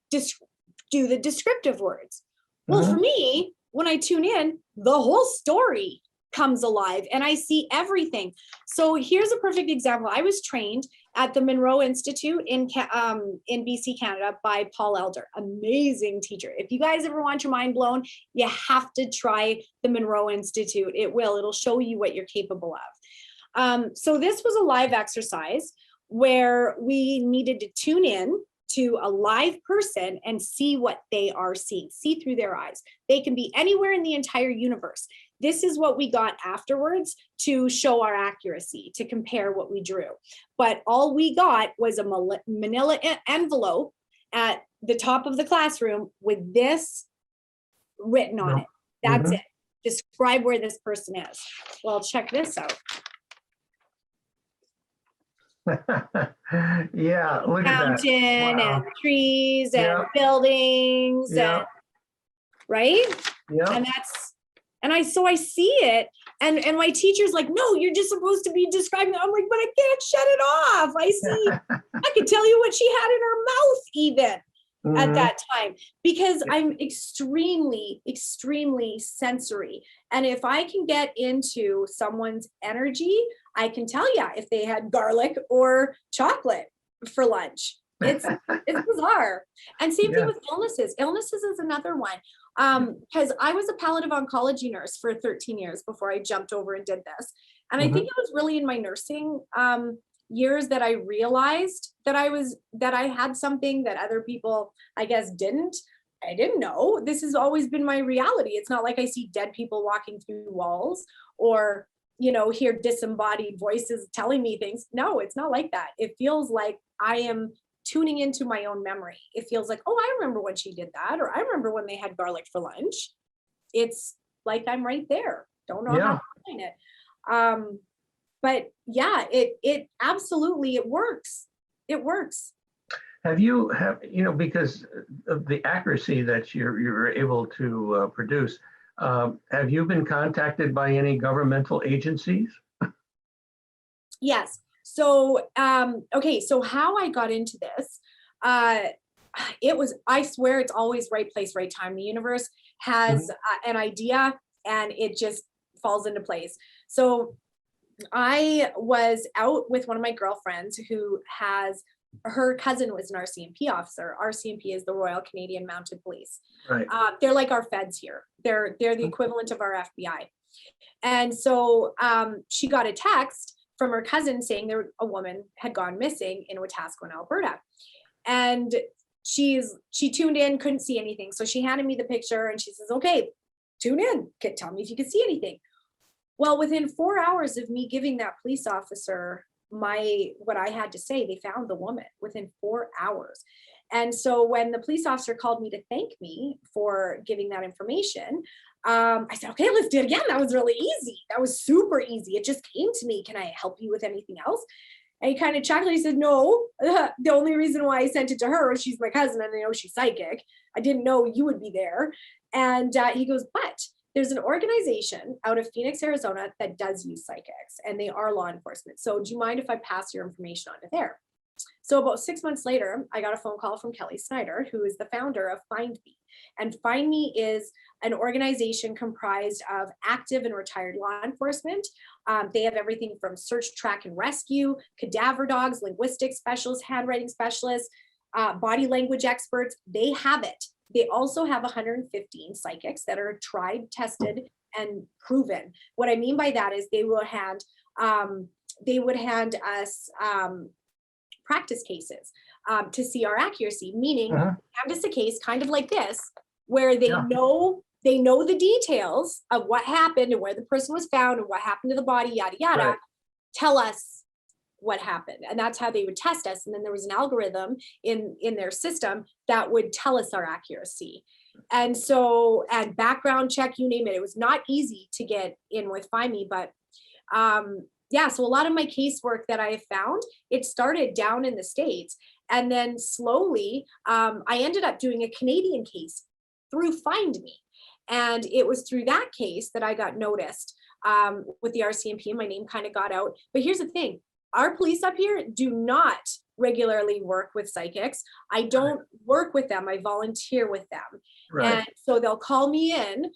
do the descriptive words. Well, for me, when I tune in, the whole story comes alive and I see everything. So here's a perfect example. I was trained at the Monroe Institute in BC, Canada by Paul Elder, amazing teacher. If you guys ever want your mind blown, you have to try the Monroe Institute. It'll show you what you're capable of. So this was a live exercise where we needed to tune in to a live person and see what they are seeing, see through their eyes. They can be anywhere in the entire universe. This is what we got afterwards to show our accuracy, to compare what we drew. But all we got was a manila envelope at the top of the classroom with this written on it. That's it. Describe where this person is. Well, check this out. Yeah, look at that. Mountain and trees and Yeah. buildings, Yeah. and right? Yeah. And I see it, and my teacher's like, no, you're just supposed to be describing it. I'm like, but I can't shut it off. I could tell you what she had in her mouth even at that time, because I'm extremely, extremely sensory. And if I can get into someone's energy, I can tell you if they had garlic or chocolate for lunch. It's bizarre. And same thing with illnesses. Illnesses is another one. Because I was a palliative oncology nurse for 13 years before I jumped over and did this. And I think it was really in my nursing years that I realized that I had something that other people, I guess, didn't. I didn't know. This has always been my reality. It's not like I see dead people walking through walls or, you know, hear disembodied voices telling me things. No, it's not like that. It feels like I am tuning into my own memory. It feels like, oh, I remember when she did that, or I remember when they had garlic for lunch. It's like I'm right there. Don't know how to explain it. But yeah, it absolutely, it works. It works. Because of the accuracy that you're able to produce, have you been contacted by any governmental agencies? Yes. So, okay. So how I got into this, it was, I swear it's always right place, right time. The universe has an idea and it just falls into place. So I was out with one of my girlfriends who has, her cousin was an RCMP officer. RCMP is the Royal Canadian Mounted Police. Right. They're like our feds here. They're the equivalent of our FBI. And so she got a text from her cousin saying a woman had gone missing in Wetaskiwin, Alberta. And she tuned in, couldn't see anything. So she handed me the picture and she says, okay, tune in, tell me if you can see anything. Well, within 4 hours of me giving that police officer what I had to say, they found the woman within 4 hours. And so when the police officer called me to thank me for giving that information, I said, okay, let's do it again. That was really easy. That was super easy. It just came to me. Can I help you with anything else? And he kind of chuckled. He said, no, the only reason why I sent it to her is she's my cousin and I know she's psychic. I didn't know you would be there. And he goes, but there's an organization out of Phoenix, Arizona that does use psychics and they are law enforcement. So do you mind if I pass your information on to there? So about 6 months later, I got a phone call from Kelly Snyder, who is the founder of Find Me. And Find Me is an organization comprised of active and retired law enforcement. They have everything from search, track, and rescue, cadaver dogs, linguistics specialists, handwriting specialists, body language experts. They have it. They also have 115 psychics that are tried, tested, and proven. What I mean by that is they would hand us practice cases to see our accuracy, meaning hand us a case kind of like this, where they know the details of what happened and where the person was found and what happened to the body, yada, yada, right. Tell us what happened. And that's how they would test us. And then there was an algorithm in their system that would tell us our accuracy. And so, and background check, you name it. It was not easy to get in with Find Me, but yeah, so a lot of my casework that I have found, it started down in the States. And then slowly, I ended up doing a Canadian case through Find Me. And it was through that case that I got noticed with the RCMP. My name kind of got out. But here's the thing. Our police up here do not regularly work with psychics. I don't work with them. I volunteer with them. Right. And so they'll call me in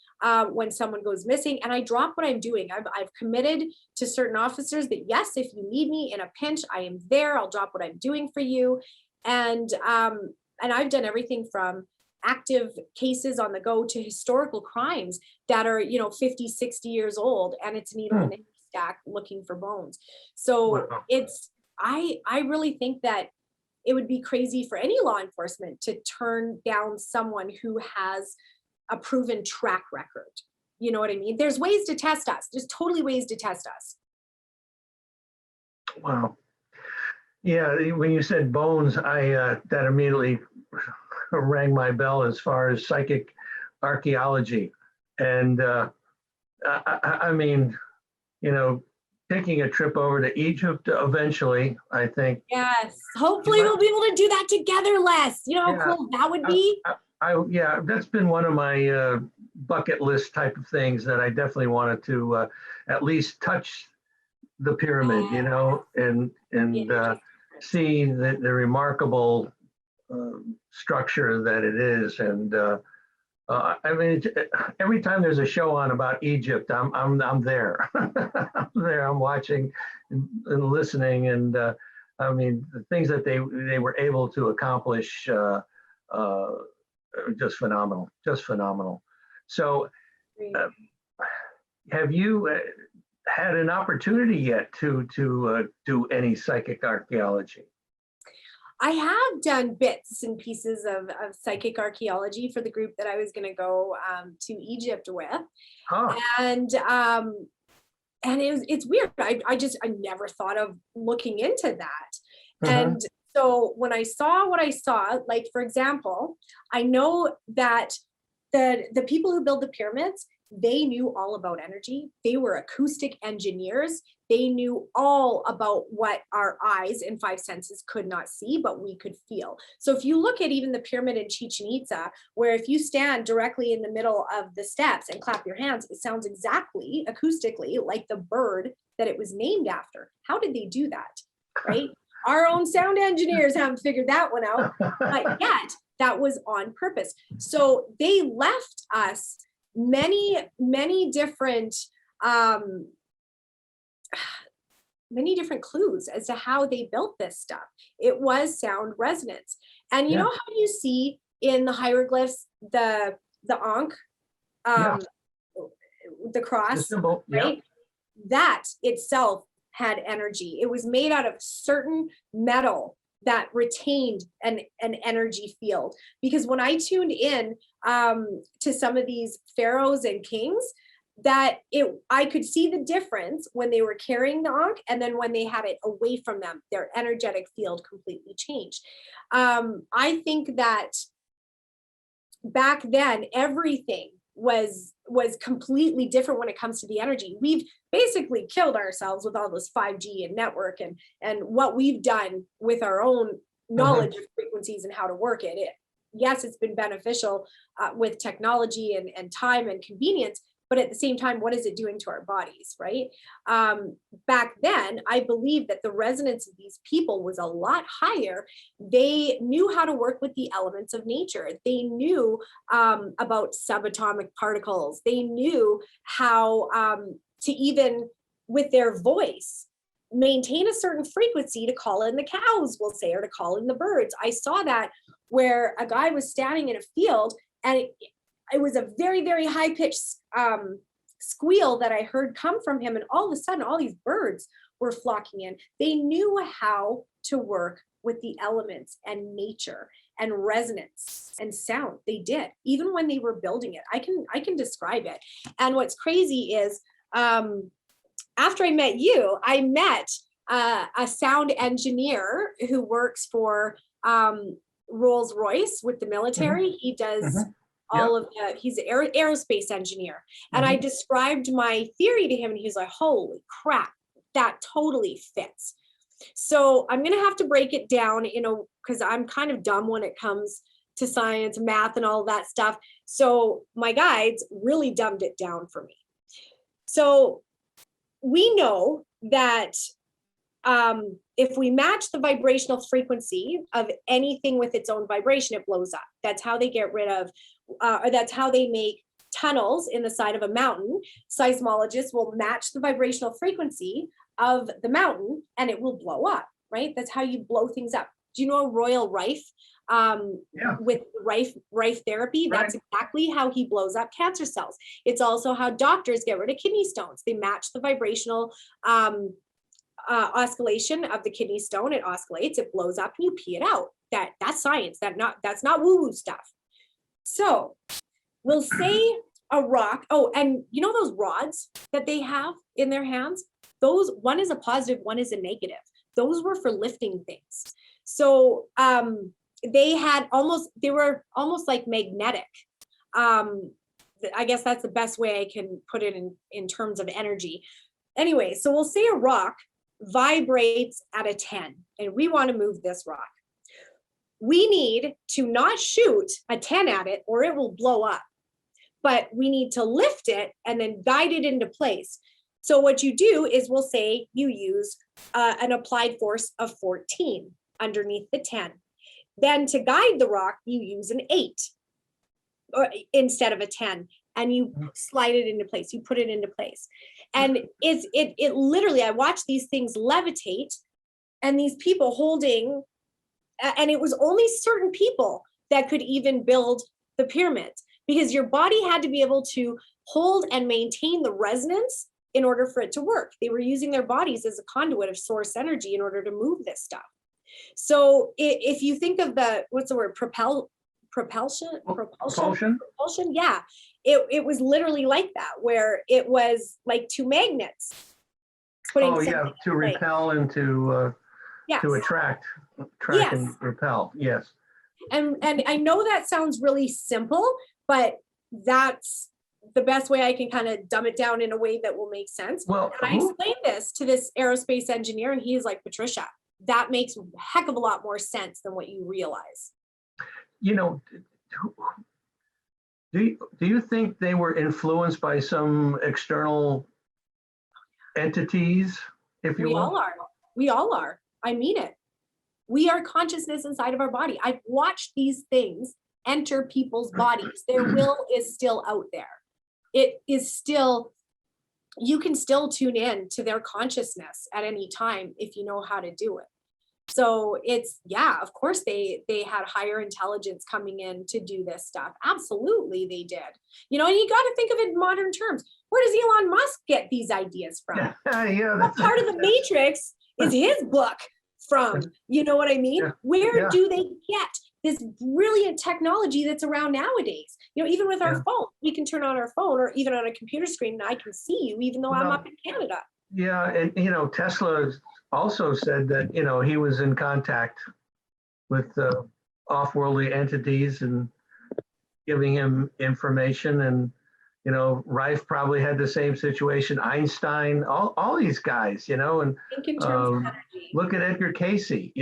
when someone goes missing and I drop what I'm doing. I've committed to certain officers that yes, if you need me in a pinch, I am there. I'll drop what I'm doing for you. And I've done everything from active cases on the go to historical crimes that are, 50, 60 years old. And it's needle in a haystack looking for bones. So wow. I really think that it would be crazy for any law enforcement to turn down someone who has a proven track record. You know what I mean? There's ways to test us. There's totally ways to test us. Wow. Yeah, when you said bones, that immediately rang my bell as far as psychic archaeology. And I mean, taking a trip over to Egypt eventually, I think. Yes, hopefully we'll be able to do that together, Les. You know how cool that would be? Yeah, that's been one of my bucket list type of things that I definitely wanted to at least touch the pyramid, and see the remarkable structure that it is. And I mean, every time there's a show on about Egypt, I'm there. I'm there. I'm watching and listening, and I mean, the things that they were able to accomplish, just phenomenal, just phenomenal. So, have you had an opportunity yet to do any psychic archaeology? I have done bits and pieces of psychic archaeology for the group that I was going to go to Egypt with. And it's weird. I never thought of looking into that. And So when I saw what I saw, like, for example, I know that the people who build the pyramids, they knew all about energy. They were acoustic engineers. They knew all about what our eyes and five senses could not see, but we could feel. So if you look at even the pyramid in Chichen Itza, where if you stand directly in the middle of the steps and clap your hands, it sounds exactly acoustically like the bird that it was named after. How did they do that, right? Our own sound engineers haven't figured that one out, but yet that was on purpose. So they left us many different clues as to how they built this stuff. It was sound resonance. And you know how you see in the hieroglyphs the ankh, the cross, the symbol, right? That itself had energy. It was made out of certain metal that retained an energy field. Because when I tuned in to some of these pharaohs and kings, that I could see the difference when they were carrying the ankh, and then when they had it away from them, their energetic field completely changed. I think that back then everything was completely different when it comes to the energy. We've basically killed ourselves with all this 5G and network and what we've done with our own knowledge of frequencies and how to work it. Yes, it's been beneficial with technology and time and convenience, but at the same time, what is it doing to our bodies, right? Back then, I believe that the resonance of these people was a lot higher. They knew how to work with the elements of nature. They knew about subatomic particles. They knew how to even, with their voice, maintain a certain frequency to call in the cows, we'll say, or to call in the birds. I saw that where a guy was standing in a field, and it was a very, very high-pitched squeal that I heard come from him. And all of a sudden, all these birds were flocking in. They knew how to work with the elements and nature and resonance and sound. They did, even when they were building it. I can describe it. And what's crazy is after I met you, I met a sound engineer who works for Rolls-Royce with the military. He does all of the, he's an aerospace engineer. And I described my theory to him, and he was like, holy crap, that totally fits. So I'm going to have to break it down, because I'm kind of dumb when it comes to science, math, and all that stuff. So my guides really dumbed it down for me. So we know that if we match the vibrational frequency of anything with its own vibration, it blows up. That's how they get rid of, or that's how they make tunnels in the side of a mountain. Seismologists will match the vibrational frequency of the mountain and it will blow up, right? That's how you blow things up. Do you know Royal Rife? With Rife therapy, that's exactly how he blows up cancer cells. It's also how doctors get rid of kidney stones. They match the vibrational oscillation of the kidney stone. It oscillates, it blows up, and you pee it out. That's science. That's not woo-woo stuff. So we'll say a rock. Oh, and you know those rods that they have in their hands? Those, one is a positive, one is a negative. Those were for lifting things. So they were almost like magnetic. I guess that's the best way I can put it in terms of energy. Anyway, so we'll say a rock vibrates at a 10, and we want to move this rock. We need to not shoot a 10 at it or it will blow up, but we need to lift it and then guide it into place. So what you do is, we'll say you use an applied force of 14 underneath the 10. Then to guide the rock, you use an 8 instead of a 10, and you slide it into place. You put it into place. And it literally, I watched these things levitate, and these people holding, and it was only certain people that could even build the pyramids, because your body had to be able to hold and maintain the resonance in order for it to work. They were using their bodies as a conduit of source energy in order to move this stuff. So if you think of what's the word, propulsion, yeah, it was literally like that, where it was like two magnets. To repel and to Yes. to attract Yes. and repel. Yes. And I know that sounds really simple, but that's the best way I can kind of dumb it down in a way that will make sense. Well, And I explained this to this aerospace engineer, and he's like, Patricia, that makes a heck of a lot more sense than what you realize. you know, do you think they were influenced by some external entities, if you We will? all are. We all are. I mean it. We are consciousness inside of our body. I've watched these things enter people's bodies. Their will is still out there. It is still, you can still tune in to their consciousness at any time if you know how to do it. So it's, yeah, of course they had higher intelligence coming in to do this stuff. Absolutely they did. You know, and you got to think of it in modern terms. Where does Elon Musk get these ideas from? Yeah, What part of the Matrix is his book from? You know what I mean? Yeah. Where do they get this brilliant technology that's around nowadays? You know, even with our phone, we can turn on our phone or even on a computer screen and I can see you even though I'm up in Canada. Yeah, and Tesla also said that he was in contact with off-worldly entities and giving him information, and Rife probably had the same situation. Einstein, all these guys, and Think in terms of energy. look at Edgar Casey,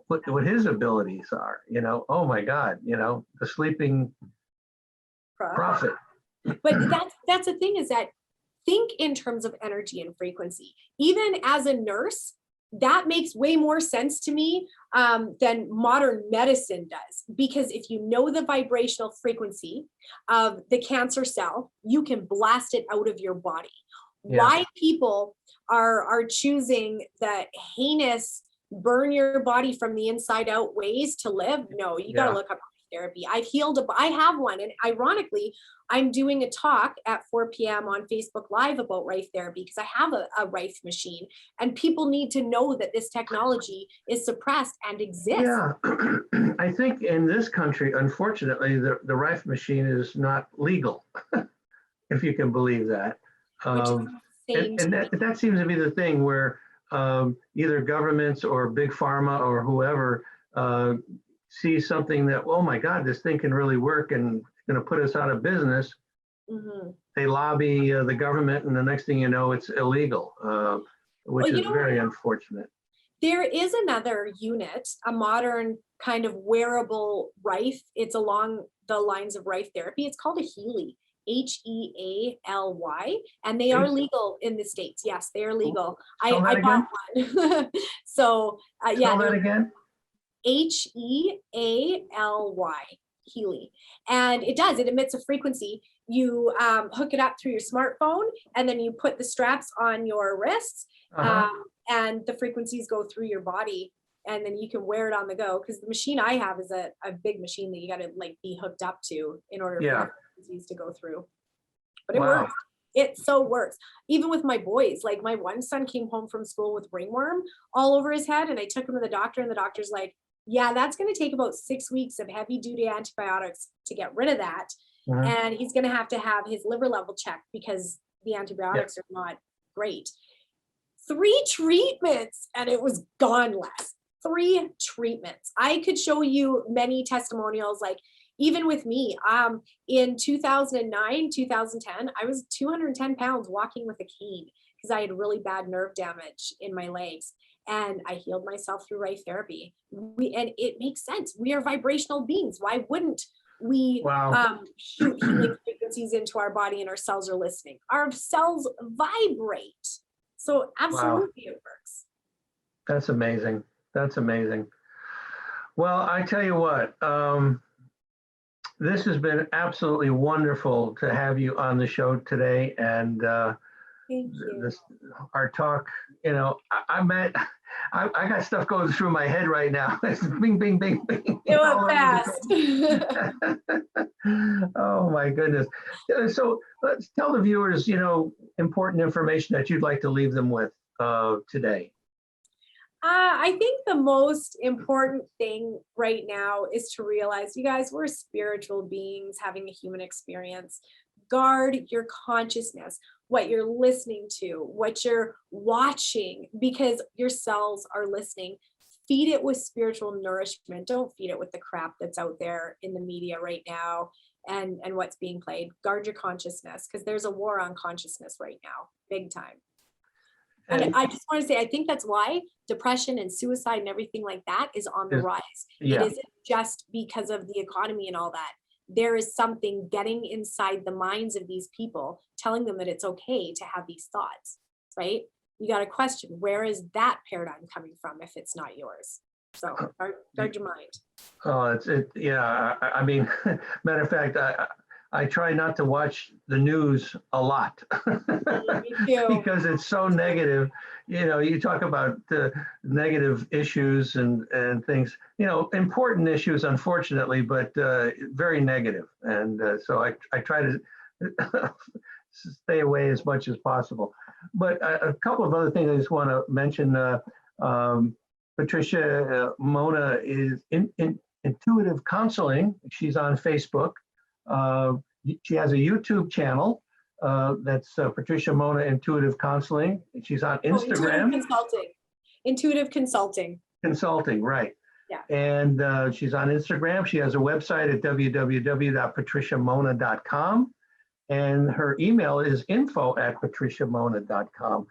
what his abilities are. Oh my God, the sleeping prophet. But that's the thing, is that think in terms of energy and frequency. Even as a nurse, that makes way more sense to me than modern medicine does. Because if you know the vibrational frequency of the cancer cell, you can blast it out of your body. Yeah. Why people are choosing the heinous burn your body from the inside out ways to live? No, you got to look up therapy. I have one, and ironically, I'm doing a talk at 4 p.m. on Facebook Live about Rife therapy because I have a Rife machine, and people need to know that this technology is suppressed and exists. Yeah, I think in this country, unfortunately, the Rife machine is not legal, if you can believe that. And that seems to be the thing where either governments or big pharma or whoever see something that, oh my God, this thing can really work and going to put us out of business. Mm-hmm. They lobby the government, and the next thing you know, it's illegal, which is very unfortunate. There is another unit, a modern kind of wearable Rife. It's along the lines of Rife therapy. It's called a Healy, Healy, and they are legal in the States. Yes, they are legal. I bought one. So Spell that again. Healy, Healy. And it emits a frequency. You hook it up through your smartphone, and then you put the straps on your wrists, and the frequencies go through your body, and then you can wear it on the go. Because the machine I have is a big machine that you got to be hooked up to in order for the frequencies to go through. But it works. It so works. Even with my boys, like my one son came home from school with ringworm all over his head, and I took him to the doctor, and the doctor's like, yeah, that's going to take about 6 weeks of heavy duty antibiotics to get rid of that. And he's going to have his liver level checked because the antibiotics are not great. 3 treatments and it was gone less. 3 treatments. I could show you many testimonials, like even with me, in 2009, 2010, I was 210 pounds walking with a cane because I had really bad nerve damage in my legs. And I healed myself through Rife therapy. And it makes sense. We are vibrational beings. Why wouldn't we shoot healing frequencies into our body, and our cells are listening? Our cells vibrate. So absolutely it works. That's amazing. That's amazing. Well, I tell you what, this has been absolutely wonderful to have you on the show today. And thank you. Our talk, I got stuff going through my head right now. It's bing, bing, bing, bing. It went fast. Oh my goodness. So let's tell the viewers, important information that you'd like to leave them with today. I think the most important thing right now is to realize, you guys, we're spiritual beings having a human experience. Guard your consciousness, what you're listening to, what you're watching, because your cells are listening. feed it with spiritual nourishment. Don't feed it with the crap that's out there in the media right now and what's being played. Guard your consciousness, because there's a war on consciousness right now, big time. And I just want to say, I think that's why depression and suicide and everything like that is on the rise. Yeah. It isn't just because of the economy and all that. There is something getting inside the minds of these people, telling them that it's okay to have these thoughts, right? You got to question, where is that paradigm coming from if it's not yours? So guard your mind. Oh, yeah. I mean, matter of fact, I try not to watch the news a lot because it's so negative. You know, you talk about negative issues and things, you know, important issues, unfortunately, but very negative. And so I try to stay away as much as possible. But a couple of other things I just want to mention. Patricia Monna is in Intuitive Counseling. She's on Facebook. She has a YouTube channel that's Patricia Monna Intuitive Counseling. She's on Instagram. Intuitive Consulting. Consulting, right. Yeah. And she's on Instagram. She has a website at www.patriciamonna.com. And her email is info@patriciamonna.com.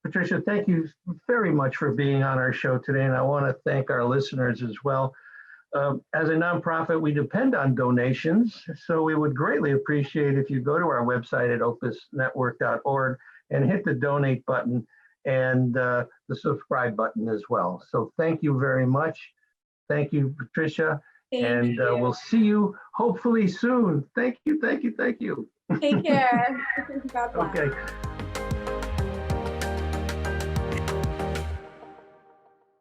Patricia, thank you very much for being on our show today. And I want to thank our listeners as well. As a nonprofit, we depend on donations. So we would greatly appreciate if you go to our website at opusnetwork.org and hit the donate button and the subscribe button as well. So thank you very much. Thank you, Patricia. Thank you. We'll see you hopefully soon. Thank you, thank you, thank you. Take care. God bless. Okay.